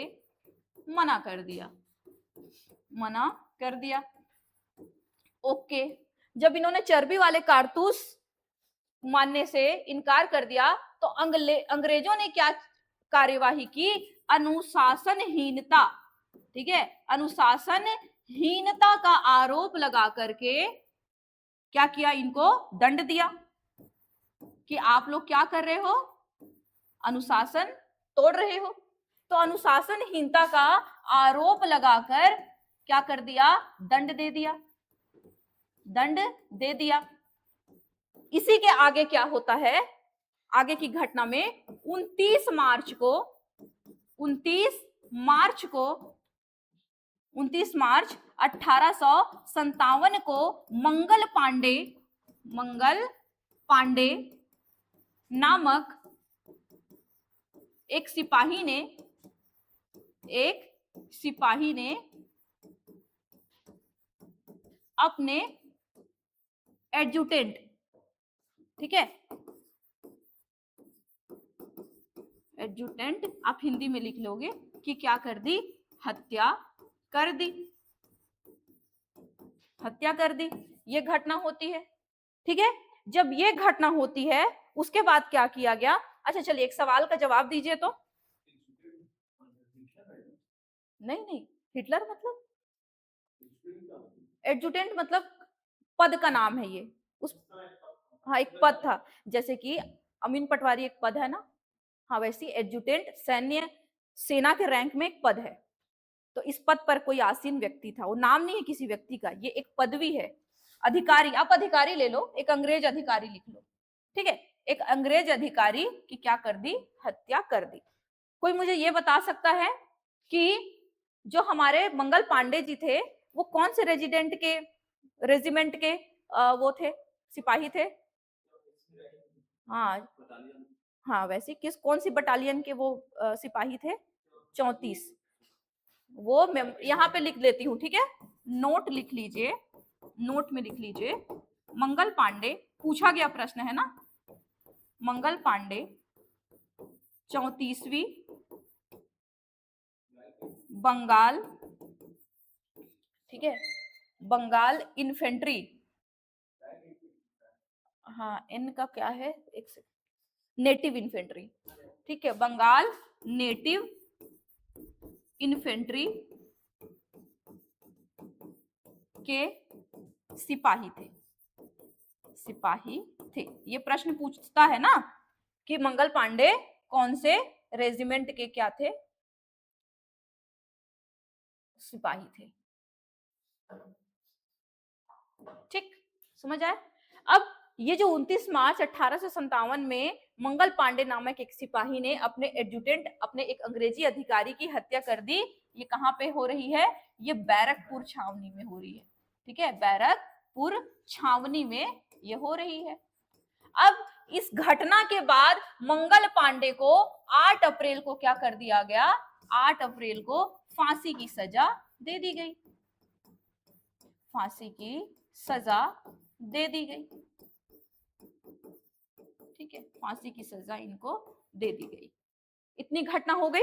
मना कर दिया, मना कर दिया। ओके, जब इन्होंने चर्बी वाले कारतूस मानने से इनकार कर दिया तो अंग्रेजों ने क्या कार्यवाही की? अनुशासनहीनता, ठीक है, अनुशासनहीनता का आरोप लगा करके क्या किया? इनको दंड दिया कि आप लोग क्या कर रहे हो? अनुशासन तोड़ रहे हो। तो अनुशासनहीनता का आरोप लगाकर क्या कर दिया? दंड दे दिया, दंड दे दिया। इसी के आगे क्या होता है? आगे की घटना में 29 मार्च को 1857 को मंगल पांडे नामक एक सिपाही ने अपने एडजुटेंट, ठीक है, एडजुटेंट आप हिंदी में लिख लोगे कि क्या कर दी? हत्या कर दी, हत्या कर दी। ये घटना होती है, ठीक है। जब ये घटना होती है उसके बाद क्या किया गया? अच्छा चलिए एक सवाल का जवाब दीजिए तो। नहीं, हिटलर मतलब एडजुटेंट मतलब पद का नाम है ये, उस हाँ एक पद था, जैसे कि अमीन पटवारी एक पद है ना, हाँ वैसी एडजुटेंट सैन्य सेना के रैंक में एक पद है। तो इस पद पर कोई आसीन व्यक्ति था, वो नाम नहीं है किसी व्यक्ति का, ये एक पदवी है। अधिकारी, आप अधिकारी ले लो, एक अंग्रेज अधिकारी लिख लो, ठीक है। एक अंग्रेज अधिकारी की क्या कर दी? हत्या कर दी। कोई मुझे ये बता सकता है कि जो हमारे मंगल पांडे जी थे वो कौन से रेजिमेंट के वो थे, सिपाही थे? हाँ हाँ, वैसे कौन सी बटालियन के वो सिपाही थे? 34। वो मैं यहाँ पे लिख लेती हूँ, ठीक है, नोट लिख लीजिए, नोट में लिख लीजिए। मंगल पांडे पूछा गया प्रश्न है ना, मंगल पांडे 34वीं बंगाल, ठीक है, बंगाल इन्फेंट्री, हाँ इनका क्या है, एक सेकंड, नेटिव इन्फेंट्री, ठीक है, बंगाल नेटिव इन्फेंट्री के सिपाही थे। ये प्रश्न पूछता है ना कि मंगल पांडे कौन से रेजिमेंट के क्या थे? सिपाही थे, ठीक, समझ आया? अब ये जो 29 मार्च 1857 में मंगल पांडे नामक एक सिपाही ने अपने एडजुटेंट, अपने एक अंग्रेजी अधिकारी की हत्या कर दी, ये कहाँ पे हो रही है? ये बैरकपुर छावनी में हो रही है, ठीक है, बैरकपुर छावनी में ये हो रही है। अब इस घटना के बाद मंगल पांडे को 8 अप्रैल को क्या कर दिया गया? 8 अप्रैल को फांसी की सजा दे दी गई, फांसी की सजा दे दी गई, ठीक है, फांसी की सजा इनको दे दी गई। इतनी घटना हो गई।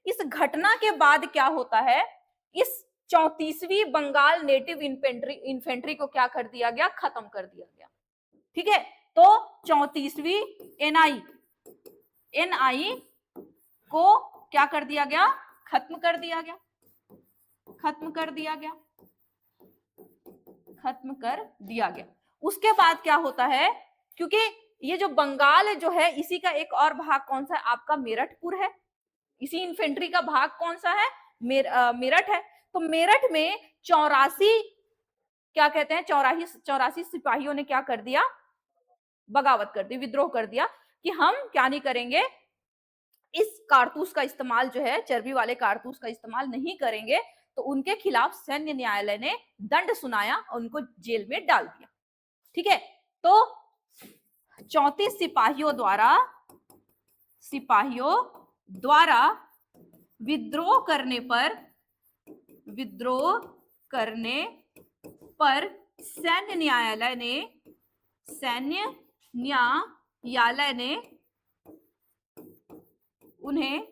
इस घटना के बाद क्या होता है? इस 34वीं बंगाल नेटिव इन्फेंट्री को क्या कर दिया गया? खत्म कर दिया गया, ठीक है। तो 34वीं एनआई को क्या कर दिया गया? खत्म कर दिया गया, खत्म कर दिया गया, खत्म कर दिया गया। उसके बाद क्या होता है? क्योंकि ये जो बंगाल जो है इसी का एक और भाग कौन सा है? आपका मेरठपुर है। इसी इन्फेंट्री का भाग कौन सा है? मेरठ है। तो मेरठ में 84 क्या कहते हैं, 84 सिपाहियों ने क्या कर दिया? बगावत कर दी, विद्रोह कर दिया कि हम क्या नहीं करेंगे, इस कारतूस का इस्तेमाल जो है, चर्बी वाले कारतूस का इस्तेमाल नहीं करेंगे। तो उनके खिलाफ सैन्य न्यायालय ने दंड सुनाया और उनको जेल में डाल दिया, ठीक है। तो 34 सिपाहियों द्वारा विद्रोह करने पर सैन्य न्यायालय ने उन्हें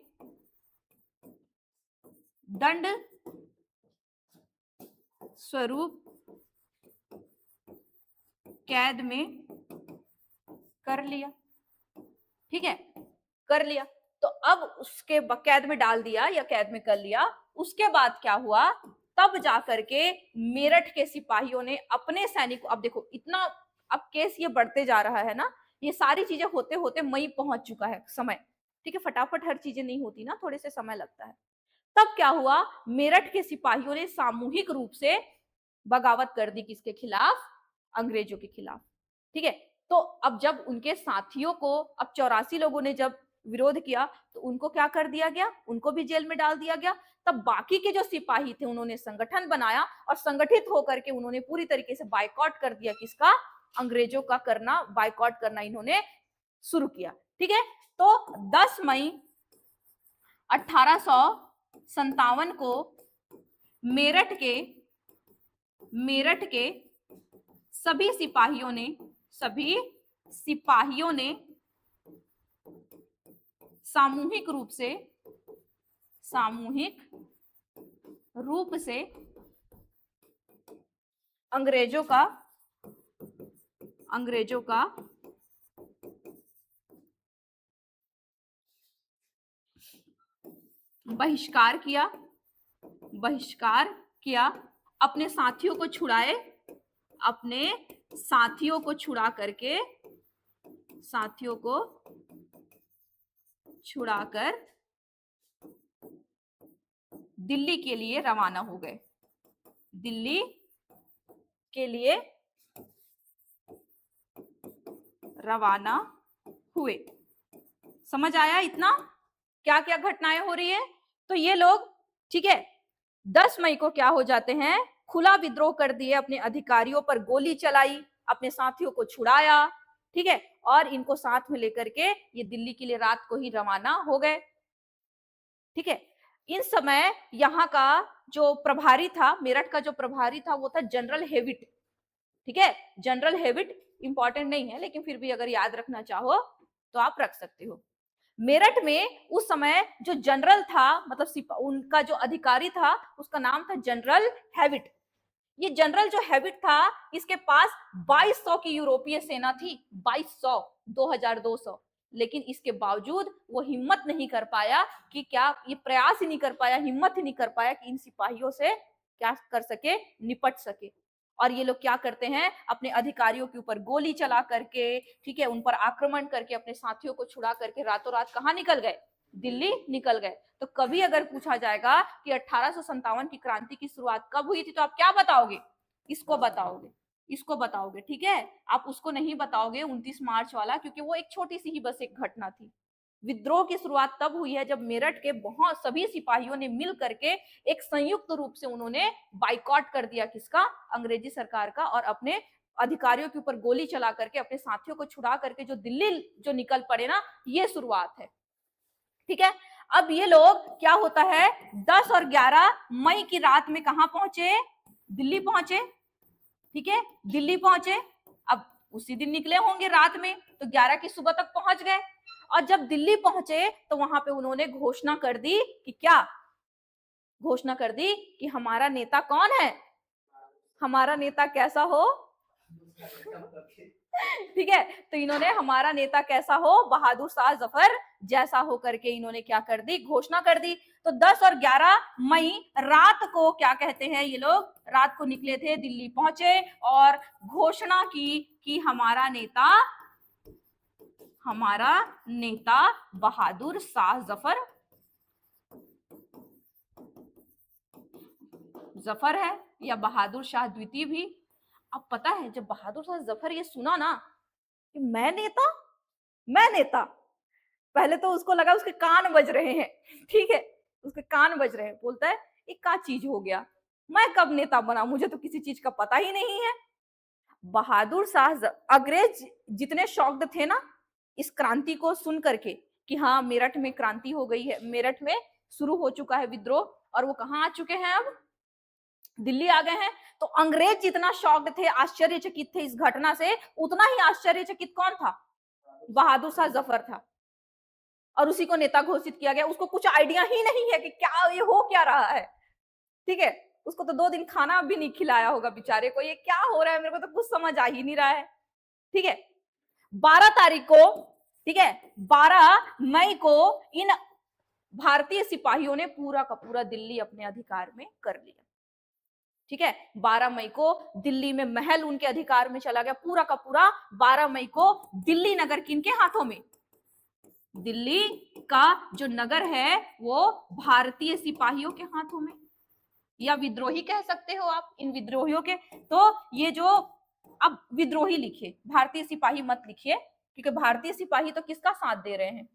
दंड स्वरूप कैद में कर लिया। ठीक है, कर लिया। तो अब उसके कैद में डाल दिया या कैद में कर लिया। उसके बाद क्या हुआ, तब जाकर के मेरठ के सिपाहियों ने अपने सैनिकों, अब देखो इतना, अब केस ये बढ़ते जा रहा है ना, ये सारी चीजें होते होते मई पहुंच चुका है समय। ठीक है, फटाफट हर चीजें नहीं होती ना, थोड़े से समय लगता है। तब क्या हुआ, मेरठ के सिपाहियों ने सामूहिक रूप से बगावत कर दी, किसके खिलाफ, अंग्रेजों के खिलाफ। ठीक है, तो अब जब उनके साथियों को, अब 84 लोगों ने जब विरोध किया तो उनको क्या कर दिया गया, उनको भी जेल में डाल दिया गया। तब बाकी के जो सिपाही थे उन्होंने संगठन बनाया और संगठित होकर के उन्होंने पूरी तरीके से बायकॉट कर दिया, किसका, अंग्रेजों का करना, बायकॉट करना इन्होंने शुरू किया। ठीक है, तो 10 मई 1857 को मेरठ के सभी सिपाहियों ने सामूहिक रूप से अंग्रेजों का बहिष्कार किया, अपने साथियों को छुड़ाए, अपने साथियों को छुड़ाकर दिल्ली के लिए रवाना हो गए। दिल्ली के लिए रवाना हुए। समझ आया इतना, क्या क्या घटनाएं हो रही है। तो ये लोग, ठीक है, 10 मई को क्या हो जाते हैं, खुला विद्रोह कर दिए, अपने अधिकारियों पर गोली चलाई, अपने साथियों को छुड़ाया। ठीक है, और इनको साथ में लेकर के ये दिल्ली के लिए रात को ही रवाना हो गए। ठीक है, इन समय यहाँ का जो प्रभारी था, मेरठ का जो प्रभारी था वो था जनरल हेविट। ठीक है, जनरल हेविट इंपॉर्टेंट नहीं है, लेकिन फिर भी अगर याद रखना चाहो तो आप रख सकते हो। मेरठ में उस समय जो जनरल था, मतलब उनका जो अधिकारी था, उसका नाम था जनरल हेविट। ये जनरल जो हेविट था, इसके पास 2200 की यूरोपीय सेना थी, 2200, 2200। लेकिन इसके बावजूद वो हिम्मत नहीं कर पाया कि, क्या ये प्रयास ही नहीं कर पाया, हिम्मत ही नहीं कर पाया कि इन सिपाहियों से क्या कर सके, निपट सके। और ये लोग क्या करते हैं, अपने अधिकारियों के ऊपर गोली चला करके, ठीक है, उन पर आक्रमण करके, अपने साथियों को छुड़ा करके रातों रात कहाँ निकल गए, दिल्ली निकल गए। तो कभी अगर पूछा जाएगा कि 1857 की क्रांति की शुरुआत कब हुई थी, तो आप क्या बताओगे, इसको बताओगे। ठीक है, आप उसको नहीं बताओगे 29 मार्च वाला, क्योंकि वो एक छोटी सी ही बस एक घटना थी। विद्रोह की शुरुआत तब हुई है जब मेरठ के बहुत सभी सिपाहियों ने मिल करके एक संयुक्त रूप से उन्होंने बाइकॉट कर दिया, किसका, अंग्रेजी सरकार का, और अपने अधिकारियों के ऊपर गोली चला करके, अपने साथियों को छुड़ा करके जो दिल्ली जो निकल पड़े ना, ये शुरुआत है। ठीक है, अब ये लोग क्या होता है, 10 और 11 मई की रात में कहां पहुंचे, दिल्ली पहुंचे। ठीक है, दिल्ली पहुंचे। अब उसी दिन निकले होंगे रात में, तो 11 की सुबह तक पहुंच गए। और जब दिल्ली पहुंचे तो वहां पे उन्होंने घोषणा कर दी कि, क्या घोषणा कर दी कि हमारा नेता कौन है, हमारा नेता कैसा हो। ठीक है, तो इन्होंने हमारा नेता कैसा हो, बहादुर शाह जफर जैसा हो करके इन्होंने क्या कर दी, घोषणा कर दी। तो 10 और 11 मई रात को क्या कहते हैं, ये लोग रात को निकले थे, दिल्ली पहुंचे और घोषणा की कि हमारा नेता बहादुर शाह जफर है, या बहादुर शाह द्वितीय भी। अब पता है, जब बहादुर शाह जफर ये सुना ना कि मैं नेता, पहले तो उसको लगा उसके कान बज रहे हैं। ठीक है, उसके कान बज रहे हैं, बोलता है ये क्या चीज हो गया, मैं कब नेता बना, मुझे तो किसी चीज का पता ही नहीं है। बहादुर शाह अंग्रेज जितने शॉक्ड थे ना इस क्रांति को सुन करके कि हाँ मेरठ में क्रांति हो गई है, मेरठ में शुरू हो चुका है विद्रोह, और वो कहाँ आ चुके हैं, अब दिल्ली आ गए हैं। तो अंग्रेज जितना शॉक्ड थे, आश्चर्यचकित थे इस घटना से, उतना ही आश्चर्यचकित कौन था, बहादुर शाह जफर था। और उसी को नेता घोषित किया गया। उसको कुछ आइडिया ही नहीं है कि क्या ये हो क्या रहा है, ठीक है। उसको तो 2 दिन खाना भी नहीं खिलाया होगा बेचारे को, ये क्या हो रहा है, मेरे को तो कुछ समझ आ ही नहीं रहा है, ठीक है। 12 तारीख को, ठीक है, 12 मई को इन भारतीय सिपाहियों ने पूरा का पूरा दिल्ली अपने अधिकार में कर लिया, ठीक है। 12 मई को दिल्ली में महल उनके अधिकार में चला गया, पूरा का पूरा। 12 मई को दिल्ली नगर किनके हाथों में, दिल्ली का जो नगर है वो भारतीय सिपाहियों के हाथों में, या विद्रोही कह सकते हो आप इन विद्रोहियों के। तो ये जो, अब विद्रोही लिखिए, भारतीय सिपाही मत लिखिए, क्योंकि भारतीय सिपाही तो किसका साथ दे रहे हैं,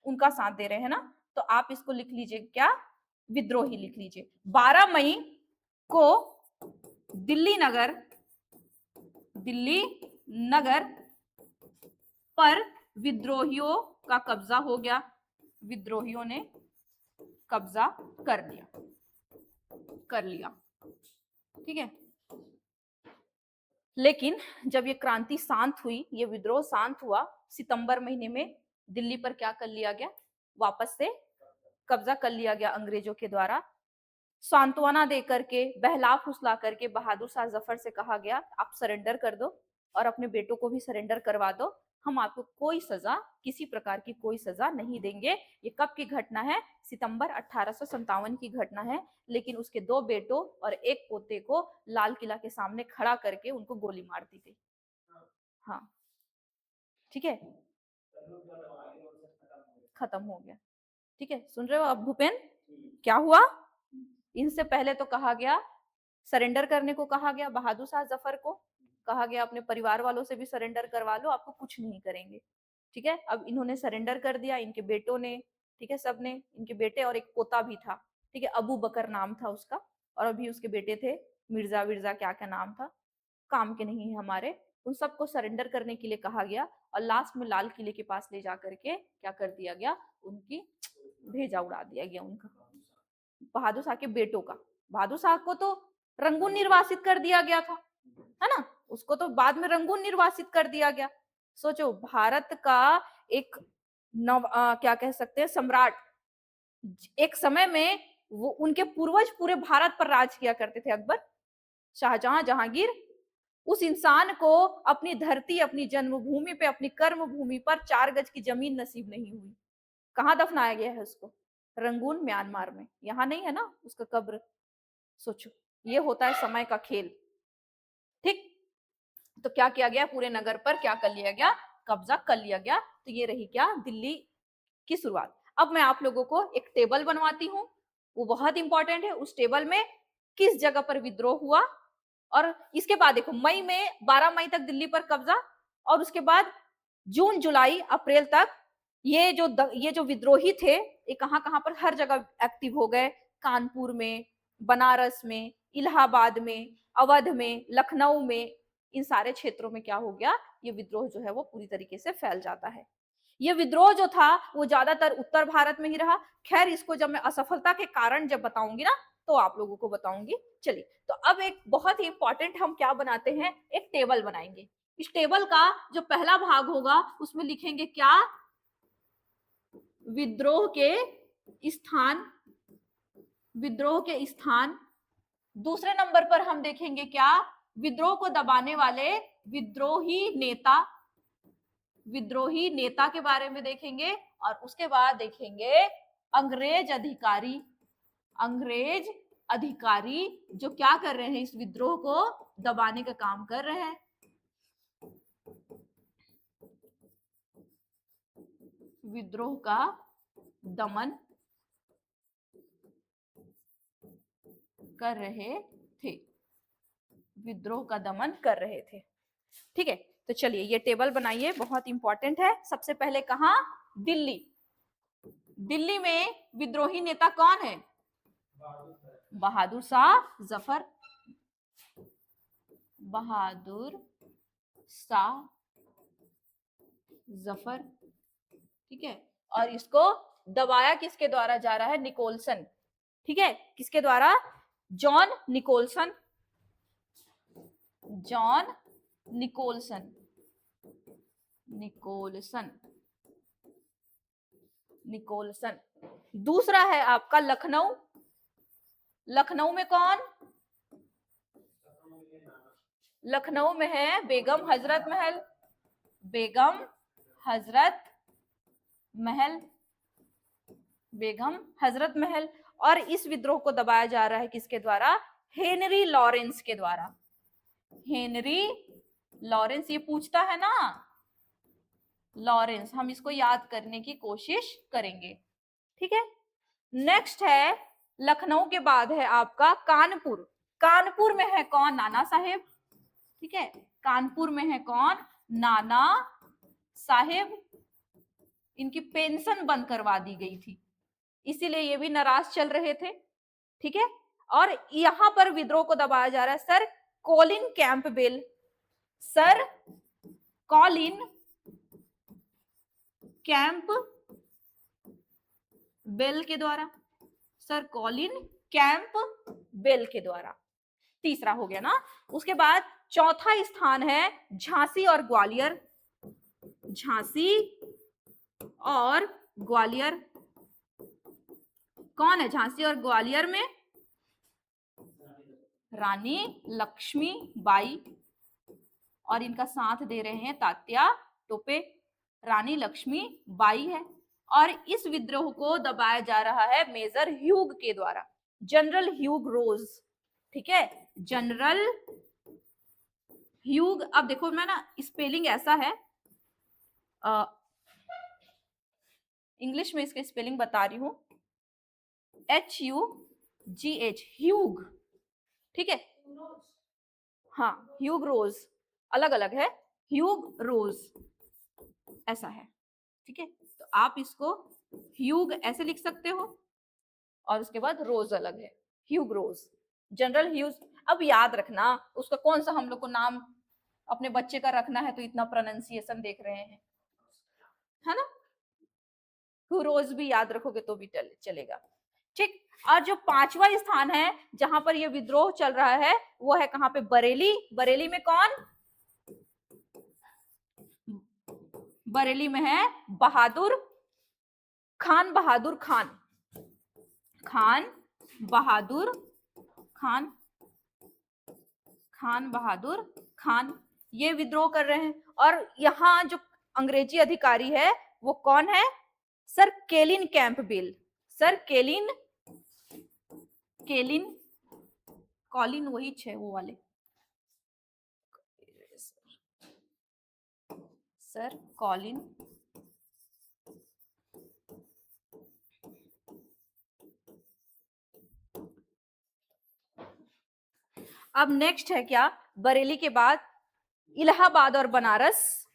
उनका साथ दे रहे हैं ना। तो आप इसको लिख लीजिए, क्या, विद्रोही लिख लीजिए। 12 मई को दिल्ली नगर पर विद्रोहियों का कब्जा हो गया, विद्रोहियों ने कब्जा कर लिया, ठीक है। लेकिन जब ये क्रांति शांत हुई, ये विद्रोह शांत हुआ, सितंबर महीने में दिल्ली पर क्या कर लिया गया, वापस से कब्जा कर लिया गया अंग्रेजों के द्वारा। सांत्वना दे करके, बहला फुसला करके बहादुर शाह जफर से कहा गया आप सरेंडर कर दो और अपने बेटों को भी सरेंडर करवा दो, हम आपको कोई सजा, किसी प्रकार की कोई सजा नहीं देंगे। ये कब की घटना है, सितंबर 1857 की घटना है। लेकिन उसके 2 बेटों और 1 पोते को लाल किला के सामने खड़ा करके उनको गोली मार दी गई। हाँ, ठीक है, खत्म हो गया, ठीक है। सुन रहे हो अब भूपेन, क्या हुआ। इनसे पहले तो कहा गया, सरेंडर करने को कहा गया, बहादुर शाह जफर को कहा गया अपने परिवार वालों से भी सरेंडर करवा लो, आपको कुछ नहीं करेंगे, ठीक है। अब इन्होंने सरेंडर कर दिया, इनके बेटों ने, ठीक है, सबने, इनके बेटे और एक पोता भी था, ठीक है, अबू बकर नाम था उसका, और अभी उसके बेटे थे मिर्जा विर्जा क्या क्या नाम था, काम के नहीं है हमारे। उन सबको सरेंडर करने के लिए कहा गया और लास्ट में लाल किले के पास ले जा करके क्या कर दिया गया, उनकी भेजा उड़ा दिया गया उनका, बहादुर शाह के बेटों का। बहादुर शाह को तो रंगून निर्वासित कर दिया गया था, है ना, उसको तो बाद में रंगून निर्वासित कर दिया गया। सोचो, भारत का एक क्या कह सकते हैं, सम्राट, एक समय में वो उनके पूर्वज पूरे भारत पर राज किया करते थे, अकबर, शाहजहां, जहांगीर। उस इंसान को अपनी धरती, अपनी जन्मभूमि पे, अपनी कर्म भूमि पर 4 गज की जमीन नसीब नहीं हुई। कहाँ दफनाया गया है उसको, रंगून, म्यांमार में, यहाँ नहीं है ना उसका कब्र। सोचो, ये होता है समय का खेल, ठीक। तो क्या किया गया, पूरे नगर पर क्या कर लिया गया, कब्जा कर लिया गया। तो ये रही क्या, दिल्ली की शुरुआत। अब मैं आप लोगों को एक टेबल बनवाती हूँ, वो बहुत इंपॉर्टेंट है। उस टेबल में किस जगह पर विद्रोह हुआ, और इसके बाद देखो, मई में 12 मई तक दिल्ली पर कब्जा, और उसके बाद जून जुलाई अप्रैल तक ये जो विद्रोही थे ये कहाँ कहाँ पर, हर जगह एक्टिव हो गए। कानपुर में, बनारस में, इलाहाबाद में, अवध में, लखनऊ में, इन सारे क्षेत्रों में क्या हो गया, ये विद्रोह जो है वो पूरी तरीके से फैल जाता है। ये विद्रोह जो था वो ज्यादातर उत्तर भारत में ही रहा। खैर, इसको जब मैं असफलता के कारण जब बताऊंगी ना, तो आप लोगों को बताऊंगी। चलिए, तो अब एक बहुत ही इंपॉर्टेंट हम क्या बनाते हैं, एक टेबल बनाएंगे। इस टेबल का जो पहला भाग होगा उसमें लिखेंगे क्या, विद्रोह के स्थान, विद्रोह के स्थान। दूसरे नंबर पर हम देखेंगे क्या, विद्रोह को दबाने वाले विद्रोही नेता, विद्रोही नेता के बारे में देखेंगे। और उसके बाद देखेंगे अंग्रेज अधिकारी, अंग्रेज अधिकारी जो क्या कर रहे हैं, इस विद्रोह को दबाने का काम कर रहे हैं। विद्रोह का दमन कर रहे थे, विद्रोह का दमन कर रहे थे, ठीक है। तो चलिए ये टेबल बनाइए, बहुत इंपॉर्टेंट है। सबसे पहले कहा, दिल्ली, दिल्ली में विद्रोही नेता कौन है, बहादुर शाह जफर, बहादुर शाह जफर, ठीक है। और इसको दबाया किसके द्वारा जा रहा है, निकोलसन, ठीक है, किसके द्वारा, John Nicholson, John Nicholson, Nicholson, Nicholson. दूसरा है आपका लखनऊ। लखनऊ में कौन? लखनऊ में है बेगम हजरत महल। बेगम हजरत महल, बेगम हजरत महल। और इस विद्रोह को दबाया जा रहा है किसके द्वारा? हेनरी लॉरेंस के द्वारा। हेनरी लॉरेंस, ये पूछता है ना लॉरेंस, हम इसको याद करने की कोशिश करेंगे। ठीक है, नेक्स्ट है लखनऊ के बाद है आपका कानपुर। कानपुर में है कौन? नाना साहेब। ठीक है, कानपुर में है कौन? नाना साहेब। इनकी पेंशन बंद करवा दी गई थी, इसीलिए ये भी नाराज चल रहे थे। ठीक है, और यहां पर विद्रोह को दबाया जा रहा है sir Colin Campbell. Sir Colin Campbell के द्वारा। सर कॉलिन कैंपबेल के द्वारा। तीसरा हो गया ना। उसके बाद चौथा स्थान है झांसी और ग्वालियर। झांसी और ग्वालियर। कौन है झांसी और ग्वालियर में? रानी लक्ष्मी बाई, और इनका साथ दे रहे हैं तात्या टोपे। रानी लक्ष्मी बाई है। और इस विद्रोह को दबाया जा रहा है मेजर ह्यूग के द्वारा, जनरल ह्यूग रोज। ठीक है, जनरल ह्यूग। अब देखो मैं ना स्पेलिंग ऐसा है, इंग्लिश में इसके स्पेलिंग बता रही हूं, HUGH, ह्यूग। ठीक है, हाँ ह्यूग रोज अलग अलग है, ह्यूग रोज ऐसा है। ठीक है, तो आप इसको ह्यूग ऐसे लिख सकते हो और उसके बाद रोज अलग है, ह्यूग रोज, जनरल ह्यूज। अब याद रखना उसका कौन सा हम लोग को नाम अपने बच्चे का रखना है, तो इतना प्रोनाउंसिएशन देख रहे हैं, है ना। रोज भी याद रखोगे तो भी चलेगा। ठीक, और जो पांचवा स्थान है जहां पर ये विद्रोह चल रहा है वो है कहां पे? बरेली। बरेली में कौन? बरेली में है बहादुर खान। बहादुर खान, खान बहादुर खान, खान बहादुर खान, ये विद्रोह कर रहे हैं। और यहाँ जो अंग्रेजी अधिकारी है वो कौन है? Sir Colin Campbell. Sir Colin, Colin Colin वही छे वो वाले, सर कॉलिन। अब नेक्स्ट है क्या? बरेली के बाद इलाहाबाद और बनारस।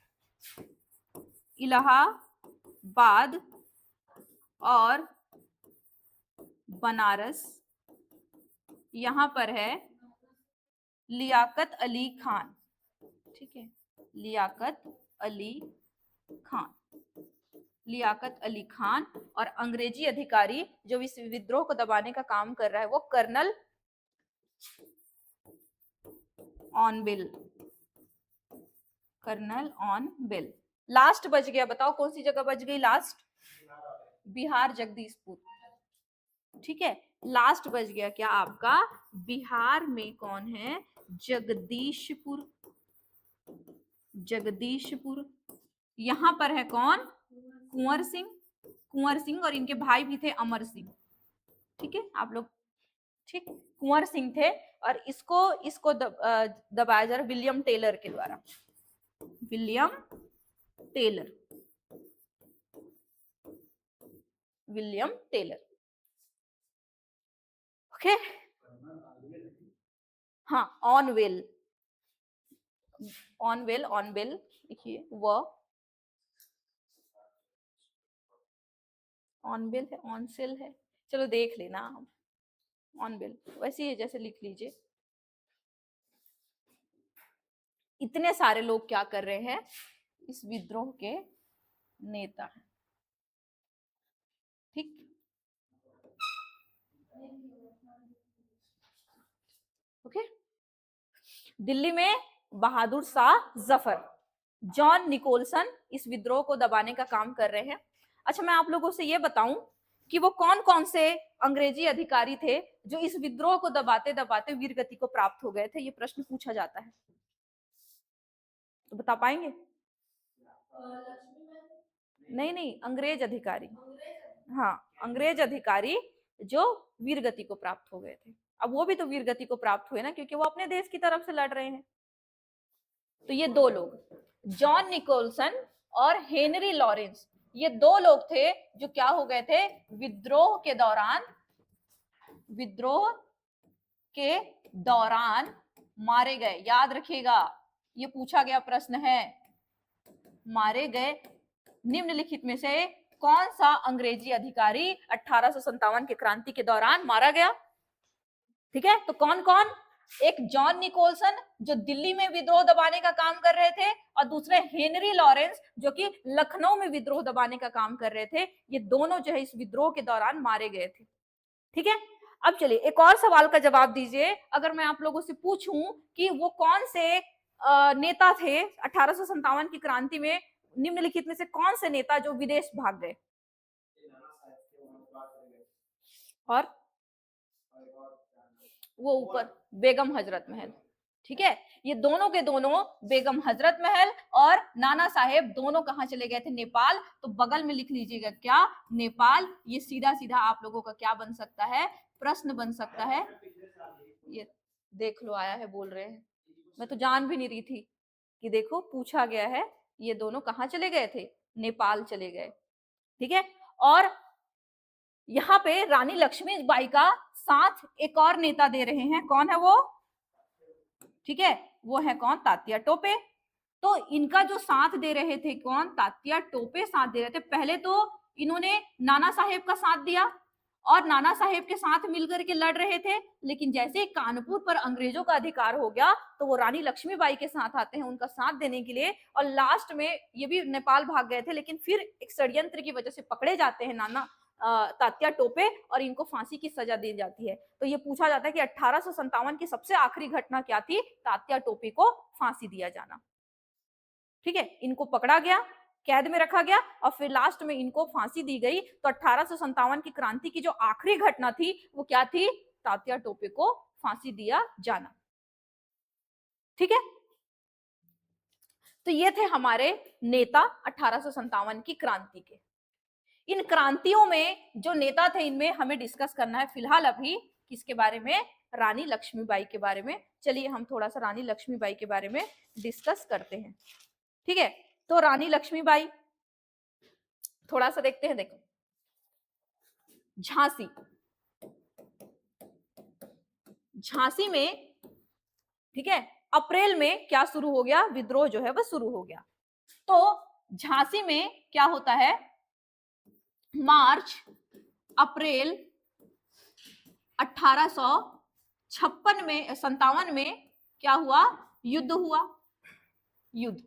इलाहाबाद और बनारस, यहां पर है लियाकत अली खान। ठीक है, लियाकत अली खान, लियाकत अली खान। और अंग्रेजी अधिकारी जो इस विद्रोह को दबाने का काम कर रहा है वो कर्नल ऑनबिल। कर्नल ऑनबिल। लास्ट बच गया, बताओ कौन सी जगह बच गई लास्ट? बिहार, जगदीशपुर। ठीक है, लास्ट बच गया क्या आपका? बिहार में कौन है? जगदीशपुर। जगदीशपुर, यहां पर है कौन? कुंवर सिंह। कुंवर सिंह और इनके भाई भी थे अमर सिंह। ठीक है, आप लोग ठीक, कुंवर सिंह थे। और इसको इसको दबाया जा रहा विलियम टेलर के द्वारा। William Taylor, William Taylor. Okay, हाँ ऑनवेल, ऑनवेल, ऑनवेल लिखिए, वो ऑनवेल है, ऑनसेल है, चलो देख लेना हम, ऑनवेल वैसे ही है जैसे लिख लीजिए। इतने सारे लोग क्या कर रहे हैं? इस विद्रोह के नेता हैं। ठीक, ओके। दिल्ली में बहादुर शाह जफर, जॉन निकोलसन इस विद्रोह को दबाने का काम कर रहे हैं। अच्छा, मैं आप लोगों से ये बताऊं कि वो कौन कौन से अंग्रेजी अधिकारी थे जो इस विद्रोह को दबाते दबाते वीरगति को प्राप्त हो गए थे, ये प्रश्न पूछा जाता है, तो बता पाएंगे? नहीं नहीं, अंग्रेज अधिकारी। हाँ, अंग्रेज अधिकारी जो वीरगति को प्राप्त हो गए थे। अब वो भी तो वीरगति को प्राप्त हुए ना, क्योंकि वो अपने देश की तरफ से लड़ रहे हैं। तो ये दो लोग, जॉन निकोलसन और हेनरी लॉरेंस, ये दो लोग थे जो क्या हो गए थे, विद्रोह के दौरान मारे गए। याद रखिएगा, ये पूछा गया प्रश्न है, मारे गए निम्नलिखित में से कौन सा अंग्रेजी अधिकारी 1857 के क्रांति के दौरान मारा गया? ठीक है, तो कौन कौन? एक जॉन निकोलसन जो दिल्ली में विद्रोह दबाने का काम कर रहे थे, और दूसरे हेनरी लॉरेंस जो कि लखनऊ में विद्रोह दबाने का काम कर रहे थे। ये दोनों जो है इस विद्रोह के दौरान मारे गए थे। ठीक है, अब चलिए एक और सवाल का जवाब दीजिए। अगर मैं आप लोगों से पूछूं कि वो कौन से नेता थे 1857 की क्रांति में, निम्नलिखित में से कौन से नेता जो विदेश भाग गए? और वो ऊपर बेगम हजरत महल। ठीक है, ये दोनों के दोनों, बेगम हजरत महल और नाना साहेब, दोनों कहां चले गए थे? नेपाल। तो बगल में लिख लीजिएगा क्या? नेपाल। ये सीधा सीधा आप लोगों का क्या बन सकता है? प्रश्न बन सकता है। ये देख लो, आया है, बोल रहे हैं। मैं तो जान भी नहीं रही थी कि देखो पूछा गया है, ये दोनों कहां चले गए थे? नेपाल चले गए। ठीक है, और यहाँ पे रानी लक्ष्मीबाई का साथ एक और नेता दे रहे हैं। कौन है वो? ठीक है, वो है कौन? तात्या टोपे। तो इनका जो साथ दे रहे थे कौन? तात्या टोपे साथ दे रहे थे। पहले तो इन्होंने नाना साहेब का साथ दिया और नाना साहेब के साथ मिलकर के लड़ रहे थे, लेकिन जैसे ही कानपुर पर अंग्रेजों का अधिकार हो गया तो वो रानी लक्ष्मीबाई के साथ आते हैं उनका साथ देने के लिए। और लास्ट में ये भी नेपाल भाग गए थे, लेकिन फिर एक षड्यंत्र की वजह से पकड़े जाते हैं नाना तात्या टोपे और इनको फांसी की सजा दी जाती है। तो ये पूछा जाता है कि 1857 की सबसे आखिरी घटना क्या थी? तात्या टोपे को फांसी दिया जाना। ठीक है, इनको पकड़ा गया, कैद में रखा गया और फिर लास्ट में इनको फांसी दी गई। तो 1857 की क्रांति की जो आखिरी घटना थी वो क्या थी? तात्या टोपे को फांसी दिया जाना। ठीक है, तो ये थे हमारे नेता 1857 की क्रांति के। इन क्रांतियों में जो नेता थे इनमें हमें डिस्कस करना है फिलहाल अभी किसके बारे में? रानी लक्ष्मीबाई के बारे में। चलिए हम थोड़ा सा रानी लक्ष्मीबाई के बारे में डिस्कस करते हैं। ठीक है, तो रानी लक्ष्मीबाई थोड़ा सा देखते हैं। देखो, झांसी, झांसी में, ठीक है, अप्रैल में क्या शुरू हो गया? विद्रोह जो है वह शुरू हो गया। तो झांसी में क्या होता है? मार्च अप्रैल 1856 में 57 में क्या हुआ? युद्ध हुआ। युद्ध,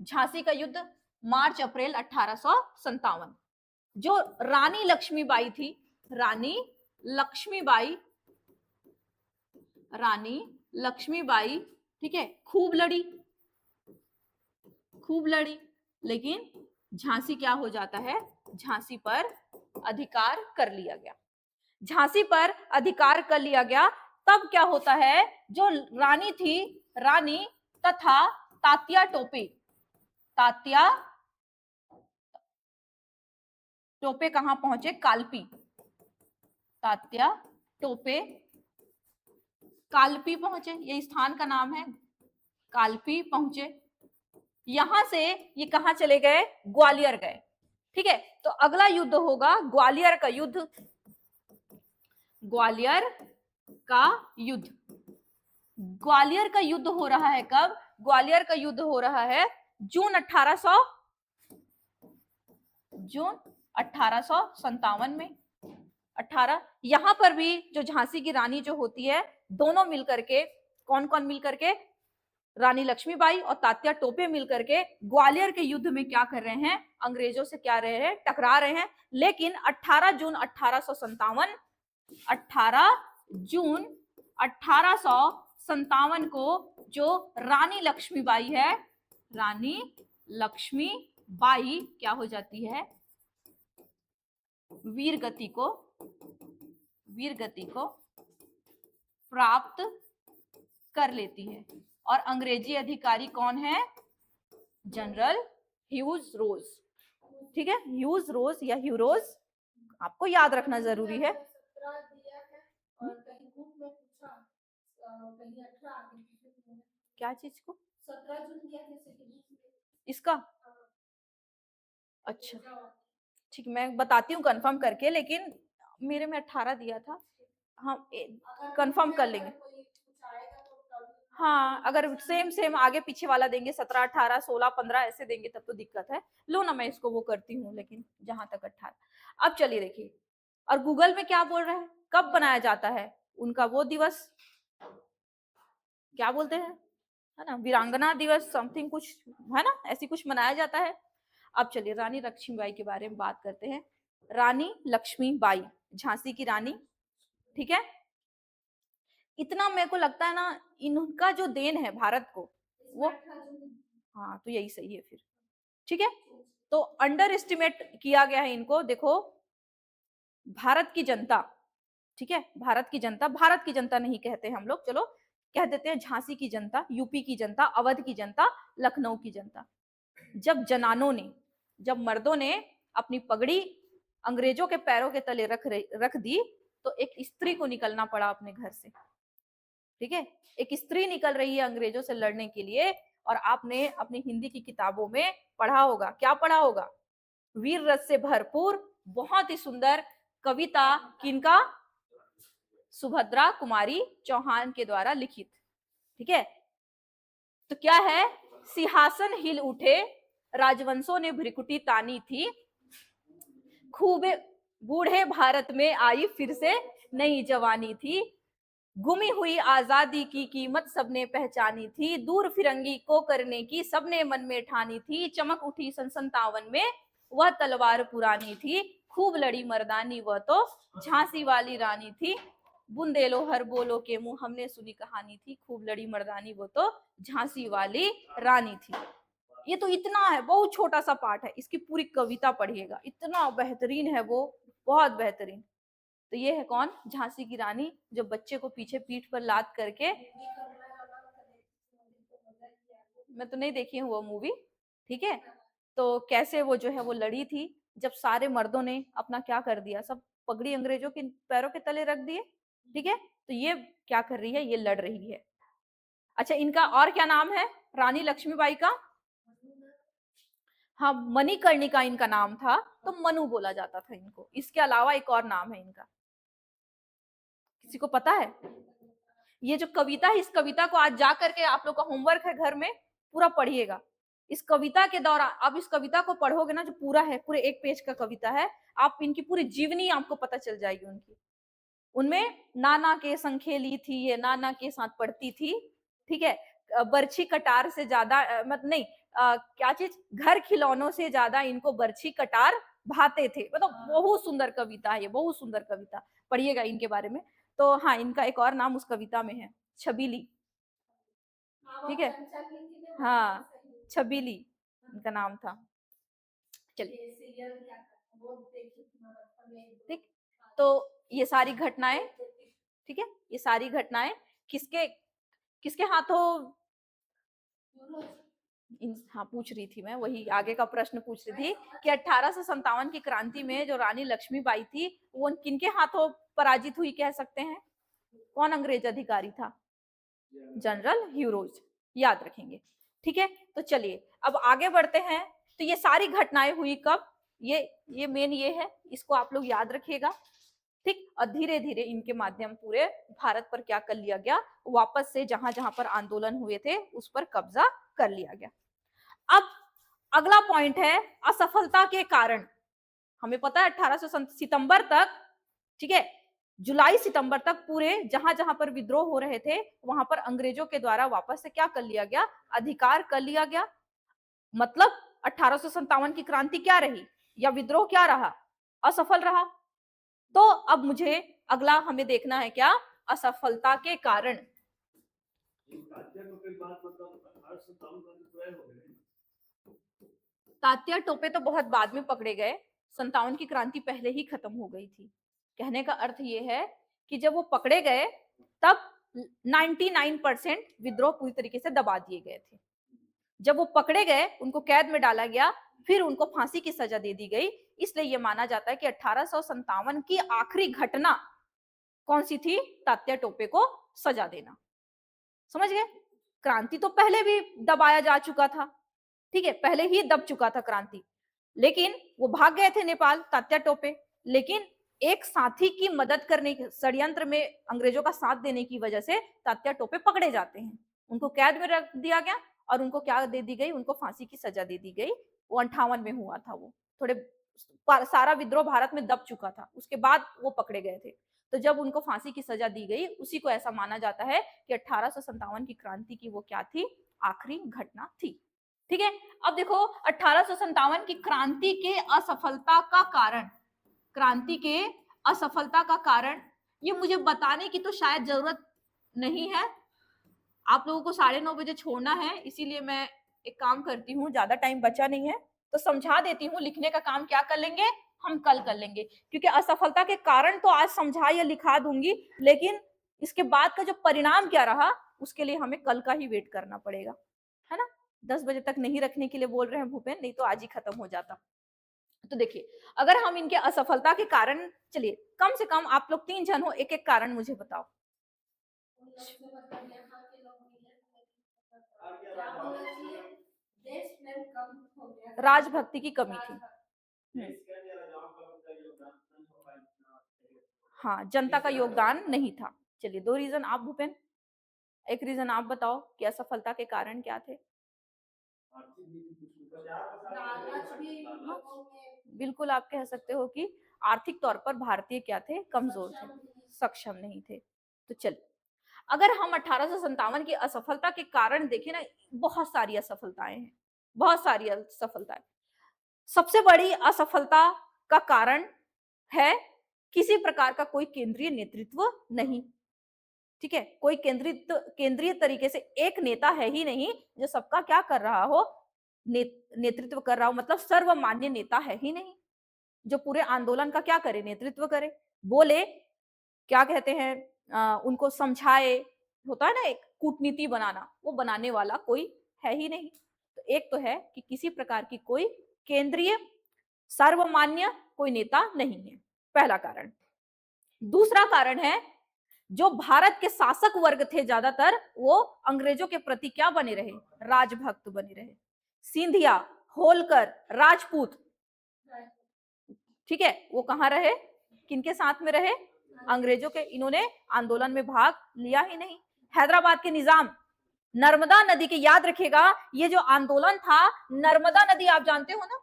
झांसी का युद्ध, मार्च अप्रैल 1857। जो रानी लक्ष्मीबाई थी, रानी लक्ष्मीबाई, रानी लक्ष्मीबाई, ठीक है, खूब लड़ी, खूब लड़ी, लेकिन झांसी क्या हो जाता है? झांसी पर अधिकार कर लिया गया। झांसी पर अधिकार कर लिया गया, तब क्या होता है? जो रानी थी, रानी तथा तात्या टोपे, तात्या टोपे कहां पहुंचे? कालपी। तात्या टोपे कालपी पहुंचे, ये स्थान का नाम है, कालपी पहुंचे। यहां से ये कहां चले गए? ग्वालियर गए। ठीक है, तो अगला युद्ध होगा ग्वालियर का युद्ध। ग्वालियर का युद्ध, ग्वालियर का युद्ध हो रहा है कब? ग्वालियर का युद्ध हो रहा है जून 1857 में। 18, यहां पर भी जो झांसी की रानी जो होती है, दोनों मिलकर के, कौन कौन मिलकर के? रानी लक्ष्मीबाई और तात्या टोपे मिलकर के ग्वालियर के युद्ध में क्या कर रहे हैं? अंग्रेजों से क्या रहे हैं? टकरा रहे हैं। लेकिन 18 जून 1857, 18 जून 1857 को जो रानी लक्ष्मीबाई है, रानी लक्ष्मीबाई क्या हो जाती है? वीर गति को प्राप्त कर लेती है। और अंग्रेजी अधिकारी कौन है? जनरल ह्यूज रोज। ठीक है, ह्यूज रोज या ह्यूरोज आपको याद रखना जरूरी है। क्या चीज को? 17 जून दिया इसका? अच्छा ठीक, मैं बताती हूँ कंफर्म करके, लेकिन मेरे में 18 दिया था। हाँ कंफर्म कर लेंगे। हाँ अगर सेम सेम आगे पीछे वाला देंगे, 17 18 16 15 ऐसे देंगे तब तो दिक्कत है। लो ना, मैं इसको वो करती हूँ, लेकिन जहां तक 18। अब चलिए देखिए, और गूगल में क्या बोल रहा है, कब बनाया जाता है उनका वो दिवस, क्या बोलते हैं, है ना, वीरांगना दिवस समथिंग कुछ है ना, ऐसी कुछ मनाया जाता है। अब चलिए रानी लक्ष्मीबाई के बारे में बात करते हैं। रानी लक्ष्मीबाई, झांसी की रानी, ठीक है। इतना मेरे को लगता है ना, इनका जो देन है भारत को वो, हाँ तो यही सही है फिर, ठीक है। तो अंडर एस्टिमेट किया गया है इनको। देखो भारत की जनता, ठीक है, भारत की जनता, भारत की जनता नहीं कहते हम लोग, चलो कह देते हैं झांसी की जनता, यूपी की जनता, अवध की जनता, लखनऊ की जनता, जब जनानों ने, जब मर्दों ने अपनी पगड़ी अंग्रेजों के पैरों के तले रख दी, तो एक स्त्री को निकलना पड़ा अपने घर से, ठीक है। एक स्त्री निकल रही है अंग्रेजों से लड़ने के लिए, और आपने अपनी हिंदी की किताबों में पढ़ा होगा, क्या पढ़ा होगा, वीर रस से भरपूर बहुत ही सुंदर कविता, किनका, सुभद्रा कुमारी चौहान के द्वारा लिखित, ठीक है। तो क्या है, सिंहासन हिल उठे, राजवंशों ने भ्रिकुटी तानी थी, खूबे बूढ़े भारत में आई फिर से नई जवानी थी, गुमी हुई आजादी की कीमत सबने पहचानी थी, दूर फिरंगी को करने की सबने मन में ठानी थी, चमक उठी सन 57 में वह तलवार पुरानी थी, खूब लड़ी मर्दानी वह तो झांसी वाली रानी थी, बुंदेलो हर बोलो के मुंह हमने सुनी कहानी थी, खूब लड़ी मर्दानी वो तो झांसी वाली रानी थी। ये तो इतना है, बहुत छोटा सा पार्ट है, इसकी पूरी कविता पढ़िएगा, इतना बेहतरीन है वो, बहुत बेहतरीन। तो ये है कौन, झांसी की रानी, जो बच्चे को पीछे पीठ पर लाद करके, मैं तो नहीं देखी हूँ वो मूवी, ठीक है। तो कैसे वो जो है वो लड़ी थी, जब सारे मर्दों ने अपना क्या कर दिया, सब पगड़ी अंग्रेजों के पैरों के तले रख दिए, ठीक है। तो ये क्या कर रही है, ये लड़ रही है। अच्छा इनका और क्या नाम है, रानी लक्ष्मीबाई का, हाँ मणिकर्णिका इनका नाम था, तो मनु बोला जाता था इनको। इसके अलावा एक और नाम है इनका, किसी को पता है? ये जो कविता है, इस कविता को आज जा करके आप लोग का होमवर्क है घर में, पूरा पढ़िएगा। इस कविता के दौरान आप इस कविता को पढ़ोगे ना, जो पूरा है, पूरे 1 पेज का कविता है, आप इनकी पूरी जीवनी आपको पता चल जाएगी उनकी। उनमें नाना के संग खेली थी, ये नाना के साथ पढ़ती थी, ठीक है। बर्छी कटार से ज्यादा मतलब नहीं, क्या चीज, घर खिलौनों से ज्यादा इनको बर्छी कटार भाते थे। मतलब बहुत सुंदर कविता है ये, बहुत सुंदर कविता, पढ़िएगा इनके बारे में। तो हाँ, इनका एक और नाम उस कविता में है, छबीली, ठीक है। हाँ छबीली इनका नाम था। चलिए ठीक, तो ये सारी घटनाएं, ठीक है, ये सारी घटनाएं किसके किसके हाथों, हाँ पूछ रही थी मैं, वही आगे का प्रश्न पूछ रही थी कि 1857 की क्रांति में जो रानी लक्ष्मीबाई थी, वो किनके हाथों पराजित हुई कह सकते हैं, कौन अंग्रेज अधिकारी था, जनरल ह्यूरोज, याद रखेंगे, ठीक है। तो चलिए अब आगे बढ़ते हैं। तो ये सारी घटनाएं हुई कब, ये मेन ये है, इसको आप लोग याद रखिएगा, ठीक। और धीरे धीरे इनके माध्यम पूरे भारत पर क्या कर लिया गया, वापस से जहां जहां पर आंदोलन हुए थे उस पर कब्जा कर लिया गया। अब अगला पॉइंट है असफलता के कारण। हमें पता है 1800 सितंबर तक, ठीक है, जुलाई सितंबर तक पूरे जहां जहां पर विद्रोह हो रहे थे, वहां पर अंग्रेजों के द्वारा वापस से क्या कर लिया गया, अधिकार कर लिया गया। मतलब 1857 की क्रांति क्या रही, या विद्रोह क्या रहा, असफल रहा। तो अब मुझे अगला हमें देखना है क्या, असफलता के कारण। तात्या टोपे तो बहुत बाद में पकड़े गए, 57 की क्रांति पहले ही खत्म हो गई थी। कहने का अर्थ ये है कि जब वो पकड़े गए तब 99% विद्रोह पूरी तरीके से दबा दिए गए थे। जब वो पकड़े गए, उनको कैद में डाला गया, फिर उनको फांसी की सजा दे दी गई। इसलिए यह माना जाता है कि 1857 की आखिरी घटना कौन सी थी? तात्या टोपे को सजा देना। समझ गए? क्रांति तो पहले भी दबाया जा चुका था, ठीक है, पहले ही दब चुका था क्रांति, लेकिन वो भाग गए थे नेपाल, तात्या टोपे। लेकिन एक साथी की मदद करने के षड्यंत्र में अंग्रेजों का साथ देने की वजह से तात्या टोपे पकड़े जाते हैं, उनको कैद में रख दिया गया और उनको क्या दे दी गई? उनको फांसी की सजा दे दी गई। वो 58 में हुआ था। वो थोड़े सारा विद्रोह भारत में दब चुका था, उसके बाद वो पकड़े गए थे। तो जब उनको फांसी की सजा दी गई, उसी को ऐसा माना जाता है कि 1857 की क्रांति की वो क्या थी? आखिरी घटना थी। ठीक है, अब देखो 1857 की क्रांति के असफलता का कारण, क्रांति के असफलता का कारण ये मुझे बताने की तो शायद जरूरत नहीं है। आप लोगों को 9:30 बजे छोड़ना है, इसीलिए मैं एक काम करती हूँ, ज्यादा टाइम बचा नहीं है तो समझा देती हूँ। लिखने का काम क्या कर लेंगे? हम कल कर लेंगे, क्योंकि असफलता के कारण तो आज समझा या लिखा दूंगी, लेकिन इसके बाद का जो परिणाम क्या रहा उसके लिए हमें कल का ही वेट करना पड़ेगा, है ना। 10 बजे तक नहीं रखने के लिए बोल रहे हैं भूपेन, नहीं तो आज ही खत्म हो जाता। तो देखिए, अगर हम इनके असफलता के कारण, चलिए कम से कम आप लोग 3 जन हो, एक एक कारण मुझे बताओ। राजभक्ति की कमी थी। हाँ, जनता का योगदान नहीं था। चलिए 2 रीजन आप भूपेन, एक रीजन आप बताओ कि असफलता के कारण क्या थे। बिल्कुल आप कह सकते हो कि आर्थिक तौर पर भारतीय क्या थे? कमजोर थे, सक्षम नहीं थे। तो चलिए, अगर हम 1857 की असफलता के कारण देखें ना, बहुत सारी असफलताएं हैं, बहुत सारी असफलताएं। सबसे बड़ी असफलता का कारण है किसी प्रकार का कोई केंद्रीय नेतृत्व नहीं। ठीक है, कोई केंद्रीय तरीके से एक नेता है ही नहीं जो सबका क्या कर रहा हो? नेतृत्व कर रहा हो, मतलब सर्वमान्य नेता है ही नहीं जो पूरे आंदोलन का क्या करे? नेतृत्व करे, बोले, क्या कहते हैं, उनको समझाए, होता है ना एक कूटनीति बनाना, वो बनाने वाला कोई है ही नहीं। तो एक तो है कि किसी प्रकार की कोई केंद्रीय सर्वमान्य कोई नेता नहीं है, पहला कारण। दूसरा कारण है, जो भारत के शासक वर्ग थे ज्यादातर, वो अंग्रेजों के प्रति क्या बने रहे? राजभक्त बने रहे। सिंधिया, होलकर, राजपूत, ठीक है, वो कहाँ रहे? किनके साथ में रहे? अंग्रेजों के। इन्होंने आंदोलन में भाग लिया ही नहीं। हैदराबाद के निजाम, नर्मदा नदी के, याद रखिएगा, ये जो आंदोलन था, नर्मदा नदी आप जानते हो ना,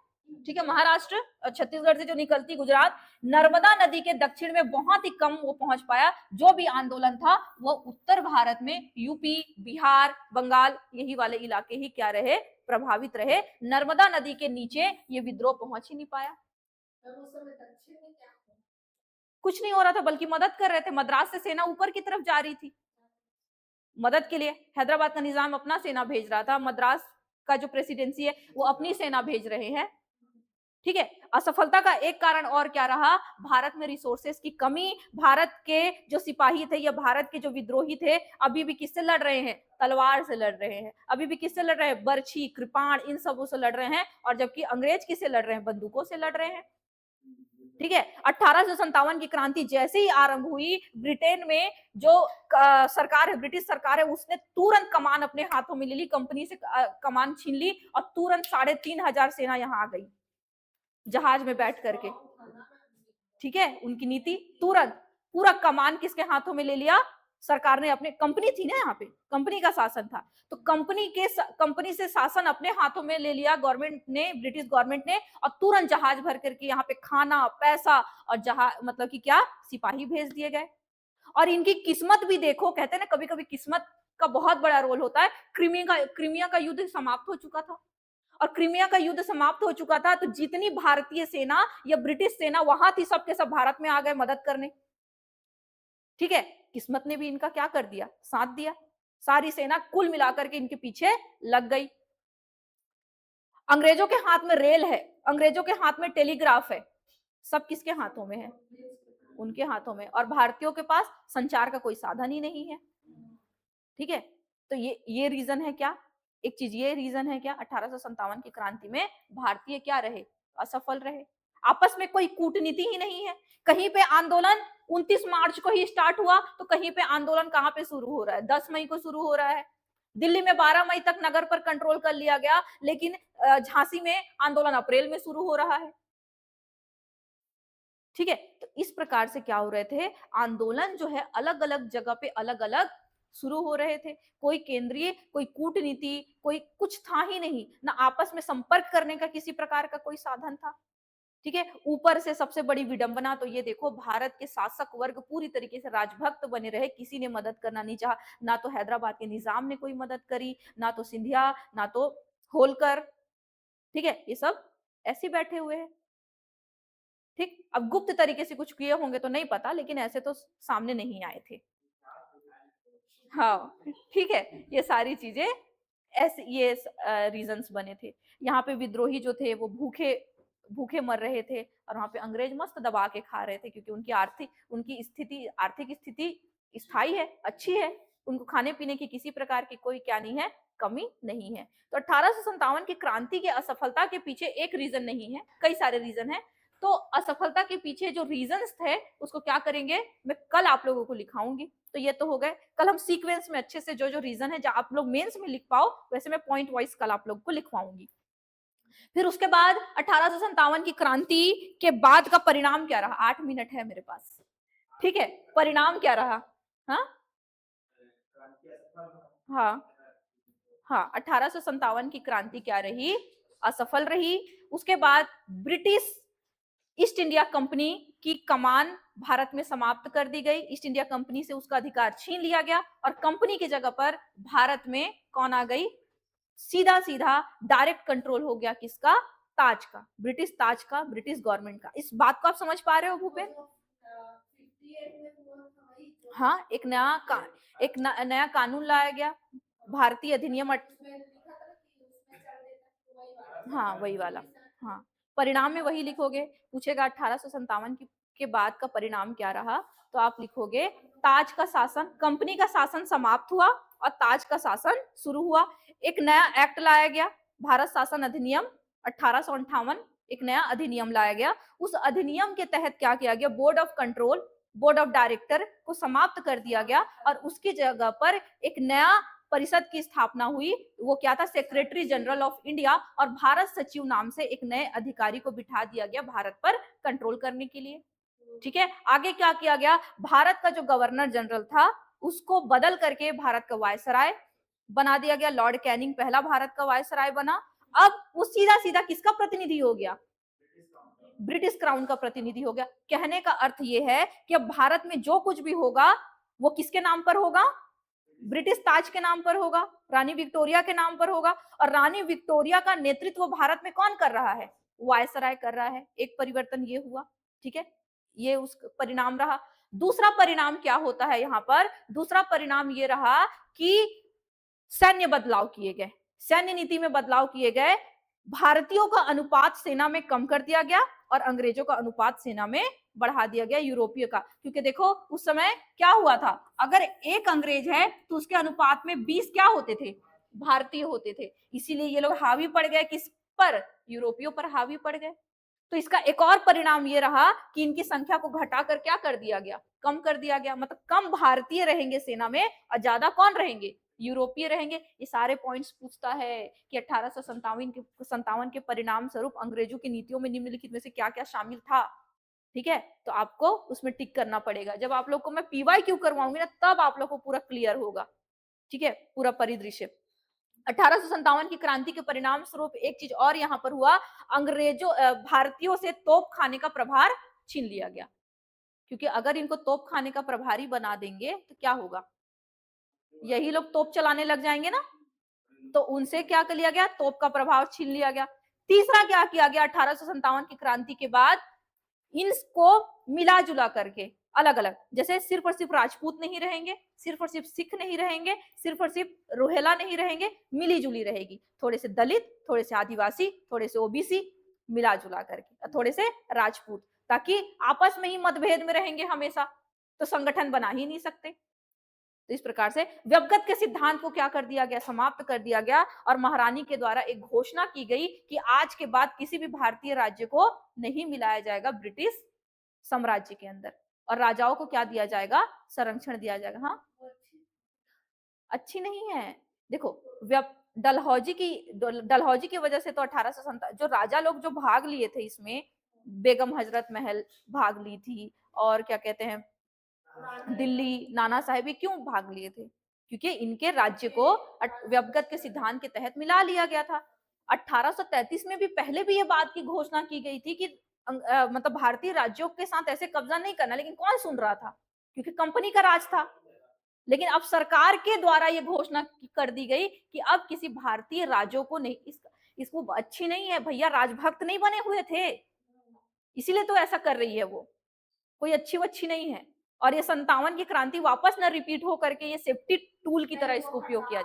ठीक है, महाराष्ट्र और छत्तीसगढ़ से जो निकलती गुजरात, नर्मदा नदी के दक्षिण में बहुत ही कम वो पहुंच पाया। जो भी आंदोलन था वो उत्तर भारत में, यूपी, बिहार, बंगाल, यही वाले इलाके ही क्या रहे? प्रभावित रहे। नर्मदा नदी के नीचे ये विद्रोह पहुंच ही नहीं पाया। कुछ नहीं हो रहा था, बल्कि मदद कर रहे थे। मद्रास से सेना ऊपर की तरफ जा रही थी मदद के लिए। हैदराबाद का निजाम अपना सेना भेज रहा था, मद्रास का जो प्रेसिडेंसी है वो अपनी सेना भेज रहे हैं। ठीक है, असफलता का एक कारण और क्या रहा? भारत में रिसोर्सेस की कमी। भारत के जो सिपाही थे या भारत के जो विद्रोही थे, अभी भी किससे लड़ रहे हैं? तलवार से लड़ रहे हैं। अभी भी किससे लड़ रहे हैं? बर्छी, कृपाण, इन सबों से लड़ रहे हैं। और जबकि अंग्रेज किससे लड़ रहे हैं? बंदूकों से लड़ रहे हैं। ठीक है, 1857 की क्रांति जैसे ही आरंभ हुई, ब्रिटेन में जो सरकार है, ब्रिटिश सरकार है, उसने तुरंत कमान अपने हाथों में ले ली, कंपनी से कमान छीन ली और तुरंत 3,500 सेना यहाँ आ गई जहाज में बैठ करके। ठीक है, उनकी नीति, तुरंत पूरा कमान किसके हाथों में ले लिया? सरकार ने अपने, कंपनी थी ना, यहाँ पे कंपनी का शासन था, तो कंपनी से शासन अपने हाथों में ले लिया गवर्नमेंट ने, ब्रिटिश गवर्नमेंट ने, और तुरंत जहाज भर करके यहाँ पे खाना, पैसा और जहाज, मतलब कि क्या, सिपाही भेज दिए गए। और इनकी किस्मत भी देखो, कहते हैं ना कभी कभी किस्मत का बहुत बड़ा रोल होता है। क्रीमिया का युद्ध समाप्त हो चुका था, और क्रीमिया का युद्ध समाप्त हो चुका था, तो जितनी भारतीय सेना या ब्रिटिश सेना वहां थी, सबके सब भारत में आ गए मदद करने। ठीक है, किस्मत ने भी इनका क्या कर दिया? साथ दिया। सारी सेना कुल मिलाकर के इनके पीछे लग गई। अंग्रेजों के हाथ में रेल है, अंग्रेजों के हाथ में टेलीग्राफ है, सब किसके हाथों में है? उनके हाथों में। और भारतीयों के पास संचार का कोई साधन ही नहीं है। ठीक है, तो ये रीजन है क्या? एक चीज ये रीजन है क्या, 1857 की क्रांति में भारतीय क्या रहे? असफल रहे। आपस में कोई कूटनीति ही नहीं है। कहीं पे आंदोलन 29 मार्च को ही स्टार्ट हुआ, तो कहीं पे आंदोलन कहां पे शुरू हो रहा है? 10 मई को शुरू हो रहा है। दिल्ली में 12 मई तक नगर पर कंट्रोल कर लिया गया, लेकिन झांसी में आंदोलन अप्रैल में शुरू हो रहा है। ठीक है, तो इस प्रकार से क्या हो रहे थे, आंदोलन जो है अलग अलग जगह पे अलग अलग शुरू हो रहे थे। कोई केंद्रीय, कोई कूटनीति, कोई कुछ था ही नहीं, ना आपस में संपर्क करने का किसी प्रकार का कोई साधन था। ठीक है, ऊपर से सबसे बड़ी विडंबना तो ये देखो, भारत के शासक वर्ग पूरी तरीके से राजभक्त बने रहे, किसी ने मदद करना नहीं चाहा। ना तो हैदराबाद के निजाम ने कोई मदद करी, ना तो सिंधिया, ना तो होलकर। ठीक है, ये सब ऐसे बैठे हुए हैं। ठीक, अब गुप्त तरीके से कुछ किए होंगे तो नहीं पता, लेकिन ऐसे तो सामने नहीं आए थे। हाँ, ठीक है, ये सारी चीजें ऐसे ये रीजंस बने थे। यहाँ पे विद्रोही जो थे वो भूखे भूखे मर रहे थे, और वहां पे अंग्रेज मस्त दबा के खा रहे थे, क्योंकि उनकी आर्थिक स्थिति स्थायी है, अच्छी है। उनको खाने पीने की किसी प्रकार की कोई क्या नहीं है, कमी नहीं है। तो 1857 की क्रांति की असफलता के पीछे एक रीजन नहीं है, कई सारे रीजन है। तो असफलता के पीछे जो रीजंस थे उसको क्या करेंगे, मैं कल आप लोगों को लिखाऊंगी। तो ये तो हो गए, कल हम सीक्वेंस में अच्छे से जो जो रीजन है, जहां आप लोग मेंस में लिख पाओ वैसे मैं पॉइंट वाइज कल आप लोग को लिखवाऊंगी। फिर उसके बाद 1857 की क्रांति के बाद का परिणाम क्या रहा? 8 मिनट है मेरे पास। ठीक है, परिणाम क्या रहा? हाँ हाँ हाँ, 1857 की क्रांति क्या रही? असफल रही। उसके बाद ब्रिटिश ईस्ट इंडिया कंपनी की कमान भारत में समाप्त कर दी गई। ईस्ट इंडिया कंपनी से उसका अधिकार छीन लिया गया, और कंपनी की जगह पर भारत में कौन आ गई? सीधा सीधा डायरेक्ट कंट्रोल हो गया किसका? ताज का, ब्रिटिश ताज का, ब्रिटिश गवर्नमेंट का। इस बात को आप समझ पा रहे हो भूपेन? हाँ, नया कानून लाया गया, भारतीय अधिनियम हाँ वही वाला। हाँ, परिणाम में वही लिखोगे। पूछेगा 1857 के बाद का परिणाम क्या रहा, तो आप लिखोगे ताज का शासन, कंपनी का शासन समाप्त हुआ और ताज का शासन शुरू हुआ। एक नया एक्ट लाया गया, भारत शासन अधिनियम 1858, एक नया अधिनियम लाया गया। उस अधिनियम के तहत क्या किया गया? Board of control, board of director को समाप्त कर दिया गया, और उसकी जगह पर एक नया परिषद की स्थापना हुई। वो क्या था? सेक्रेटरी जनरल ऑफ इंडिया, और भारत सचिव नाम से एक नए अधिकारी को बिठा दिया गया भारत पर कंट्रोल करने के लिए। ठीक है, आगे क्या किया गया? भारत का जो गवर्नर जनरल था उसको बदल करके भारत का वायसराय बना दिया गया। लॉर्ड कैनिंग पहला भारत का वायसराय बना। अब वो सीधा सीधा किसका प्रतिनिधि हो गया? ब्रिटिश क्राउन का प्रतिनिधि हो गया। कहने का अर्थ यह है कि अब भारत में जो कुछ भी होगा वो किसके नाम पर होगा? ब्रिटिश ताज के नाम पर होगा, रानी विक्टोरिया के नाम पर होगा। और रानी विक्टोरिया का नेतृत्व भारत में कौन कर रहा है? वायसराय कर रहा है। एक परिवर्तन ये हुआ। ठीक है, ये उस परिणाम रहा। दूसरा परिणाम क्या होता है यहाँ पर? दूसरा परिणाम ये रहा कि सैन्य बदलाव किए गए, सैन्य नीति में बदलाव किए गए। भारतीयों का अनुपात सेना में कम कर दिया गया, और अंग्रेजों का अनुपात सेना में बढ़ा दिया गया, यूरोपीय का। क्योंकि देखो उस समय क्या हुआ था, अगर एक अंग्रेज है तो उसके अनुपात में 20 क्या होते थे? भारतीय होते थे। इसीलिए ये लोग हावी पड़ गए किस पर? यूरोपियों पर हावी पड़ गए। तो इसका एक और परिणाम ये रहा कि इनकी संख्या को घटाकर क्या कर दिया गया? कम कर दिया गया। मतलब कम भारतीय रहेंगे सेना में और ज्यादा कौन रहेंगे? यूरोपीय रहेंगे। ये सारे पॉइंट्स पूछता है कि 1857 के परिणाम स्वरूप अंग्रेजों की नीतियों में निम्नलिखित में से क्या क्या शामिल था। ठीक है, तो आपको उसमें टिक करना पड़ेगा। जब आप लोग को मैं पीवाई क्यू करवाऊंगी ना, तब आप लोग को पूरा क्लियर होगा। ठीक है, पूरा परिदृश्य। 1857 की क्रांति के परिणाम स्वरूप एक चीज और यहां पर हुआ, अंग्रेजों भारतीयों से तोप खाने का प्रभार छीन लिया गया। क्योंकि अगर इनको तोप खाने का प्रभारी बना देंगे तो क्या होगा? यही लोग तोप चलाने लग जाएंगे ना। तो उनसे क्या कर लिया गया? तोप का प्रभाव छीन लिया गया। तीसरा क्या किया गया 1857 की क्रांति के बाद? इनको मिला जुला करके अलग अलग, जैसे सिर्फ और सिर्फ राजपूत नहीं रहेंगे, सिर्फ और सिर्फ सिख नहीं रहेंगे, सिर्फ और सिर्फ रोहेला नहीं रहेंगे, मिली जुली रहेगी। थोड़े से दलित, थोड़े से आदिवासी, थोड़े से ओबीसी, मिला जुला करके, थोड़े से राजपूत। ताकि आपस में ही मतभेद में रहेंगे हमेशा तो संगठन बना ही नहीं सकते। तो इस प्रकार से व्यवगत के सिद्धांत को क्या कर दिया गया, समाप्त कर दिया गया और महारानी के द्वारा एक घोषणा की गई कि आज के बाद किसी भी भारतीय राज्य को नहीं मिलाया जाएगा ब्रिटिश साम्राज्य के अंदर और राजाओं को क्या दिया जाएगा, संरक्षण दिया जाएगा। हाँ, अच्छी नहीं है। देखो डलहौजी की वजह से तो 1857 जो राजा लोग जो भाग लिए थे इसमें, बेगम हजरत महल भाग ली थी और क्या कहते हैं दिल्ली नाना साहेब, ये क्यों भाग लिए थे? क्योंकि इनके राज्य को व्यवगत के सिद्धांत के तहत मिला लिया गया था। 1833 में भी पहले भी ये बात की घोषणा की गई थी कि मतलब भारतीय राज्यों के साथ ऐसे कब्जा नहीं करना, लेकिन कौन सुन रहा था? क्योंकि कंपनी का राज था। लेकिन अब सरकार के द्वारा ये घोषणा कर दी गई कि अब किसी भारतीय राज्यों को नहीं, इसको अच्छी नहीं है भैया, राजभक्त नहीं बने हुए थे, इसीलिए तो ऐसा कर रही है वो, कोई अच्छी नहीं है। और ये 57 की क्रांति वापस न रिपीट हो करके ये सेफ्टी टूल की तरह इसको उपयोग किया,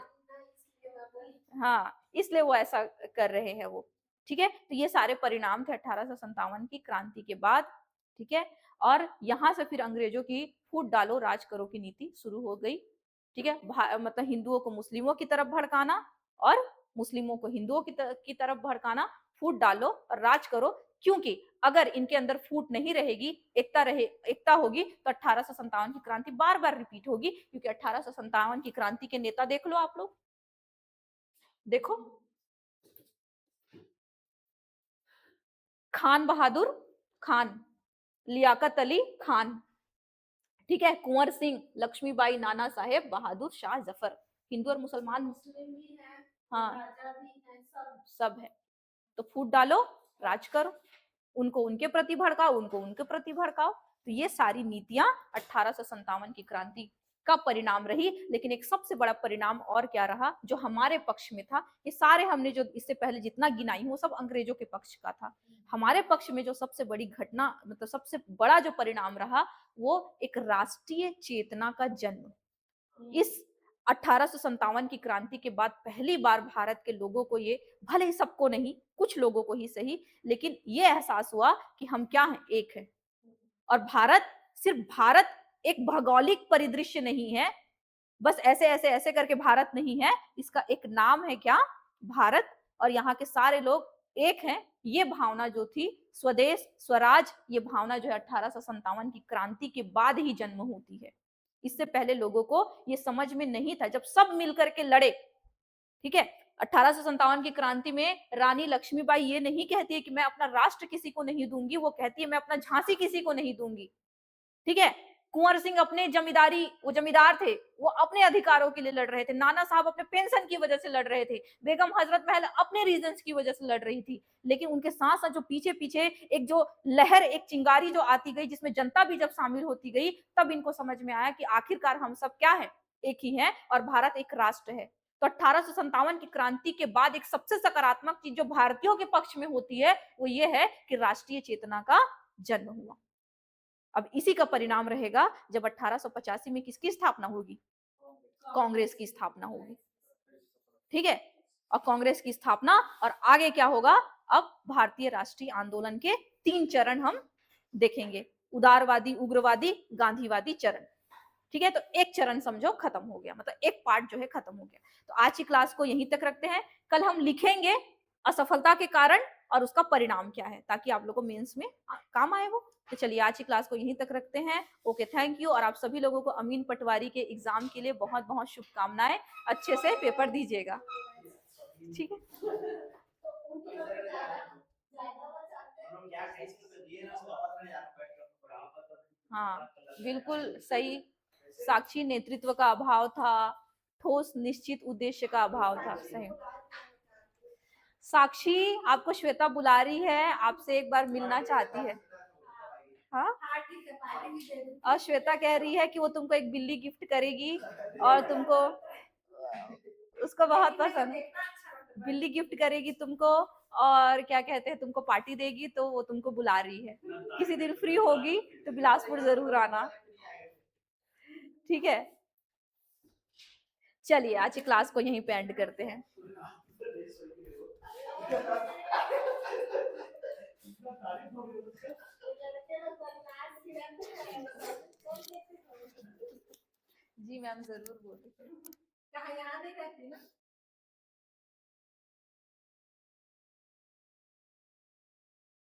हाँ, इसलिए वो ऐसा कर रहे हैं वो। ठीक है, तो ये सारे परिणाम थे 1857 की क्रांति के बाद। ठीक है, और यहां से फिर अंग्रेजों की फूट डालो राज करो की नीति शुरू हो गई। ठीक है, मतलब हिंदुओं को मुस्लिमों की तरफ भड़काना और मुस्लिमों को हिंदुओं की तरफ भड़काना, फूट डालो और राज करो। क्योंकि अगर इनके अंदर फूट नहीं रहेगी, एकता होगी, तो 1857 की क्रांति बार बार रिपीट होगी। क्योंकि 1857 की क्रांति के नेता देख लो आप लोग, देखो खान बहादुर खान, लियाकत अली खान, ठीक है, कुंवर सिंह, लक्ष्मीबाई, नाना साहेब, बहादुर शाह जफर, हिंदू और मुसलमान, मुस्लिम भी है, हाँ, राजा भी है, सब है। तो फूट डालो, राज करो, उनको उनके प्रति भड़काओ, उनको उनके प्रति भड़काओ। तो ये सारी नीतियां 1857 की क्रांति का परिणाम रही। लेकिन एक सबसे बड़ा परिणाम और क्या रहा जो हमारे पक्ष में था, ये सारे हमने जो इससे पहले जितना गिनाई वो सब अंग्रेजों के पक्ष का था। हमारे पक्ष में जो सबसे बड़ी घटना, मतलब सबसे बड़ा जो परिणाम रहा, वो एक राष्ट्रीय चेतना का जन्म। इस 1857 की क्रांति के बाद पहली बार भारत के लोगों को ये, भले ही सबको नहीं, कुछ लोगों को ही सही, लेकिन ये एहसास हुआ कि हम क्या हैं, एक है। और भारत, सिर्फ भारत एक भौगोलिक परिदृश्य नहीं है, बस ऐसे ऐसे ऐसे करके भारत नहीं है, इसका एक नाम है क्या, भारत। और यहाँ के सारे लोग एक हैं। ये भावना जो थी स्वदेश स्वराज, ये भावना जो है 1857 की क्रांति के बाद ही जन्म होती है। इससे पहले लोगों को ये समझ में नहीं था, जब सब मिलकर के लड़े। ठीक है, 1857 की क्रांति में रानी लक्ष्मीबाई ये नहीं कहती है कि मैं अपना राष्ट्र किसी को नहीं दूंगी, वो कहती है मैं अपना झांसी किसी को नहीं दूंगी। ठीक है, कुंवर सिंह अपने जमींदारी, वो जमींदार थे, वो अपने अधिकारों के लिए लड़ रहे थे, नाना साहब अपने पेंशन की वजह से लड़ रहे थे, बेगम हजरत महल अपने रीजंस की वजह से लड़ रही थी। लेकिन उनके साथ साथ जो पीछे पीछे एक जो लहर, एक चिंगारी जो आती गई, जिसमें जनता भी जब शामिल होती गई, तब इनको समझ में आया कि आखिरकार हम सब क्या है, एक ही है, और भारत एक राष्ट्र है। तो 1857 की क्रांति के बाद एक सबसे सकारात्मक चीज जो भारतीयों के पक्ष में होती है, वो ये है कि राष्ट्रीय चेतना का जन्म हुआ। अब इसी का परिणाम रहेगा जब 1885 में किसकी स्थापना होगी, कांग्रेस की स्थापना होगी। ठीक है, और कांग्रेस की स्थापना, और आगे क्या होगा, अब भारतीय राष्ट्रीय आंदोलन के 3 चरण हम देखेंगे, उदारवादी, उग्रवादी, गांधीवादी चरण। ठीक है, तो एक चरण समझो खत्म हो गया, मतलब एक पार्ट जो है खत्म हो गया। तो आज की क्लास को यहीं तक रखते हैं, कल हम लिखेंगे असफलता के कारण और उसका परिणाम क्या है, ताकि आप लोगों को मेंस में काम आए वो। तो चलिए आज की क्लास को यहीं तक रखते हैं। Okay, thank you. और आप सभी लोगों को अमीन पटवारी के एग्जाम के लिए बहुत बहुत शुभकामनाएं, अच्छे से पेपर दीजिएगा। ठीक है, हाँ बिल्कुल सही, साक्षी नेतृत्व का अभाव था, ठोस निश्चित उद्देश्य का अभाव था। सही, साक्षी आपको श्वेता बुला रही है, आपसे एक बार मिलना चाहती है। हाँ, और श्वेता कह रही है कि वो तुमको एक बिल्ली गिफ्ट करेगी और तुमको, उसको बहुत पसंद है, बिल्ली गिफ्ट करेगी तुमको, और क्या कहते हैं तुमको पार्टी देगी, तो वो तुमको बुला रही है। किसी दिन फ्री होगी तो बिलासपुर जरूर आना। ठीक है, चलिए आज की क्लास को यहीं पे एंड करते हैं। जी मैम जरूर बोलिए।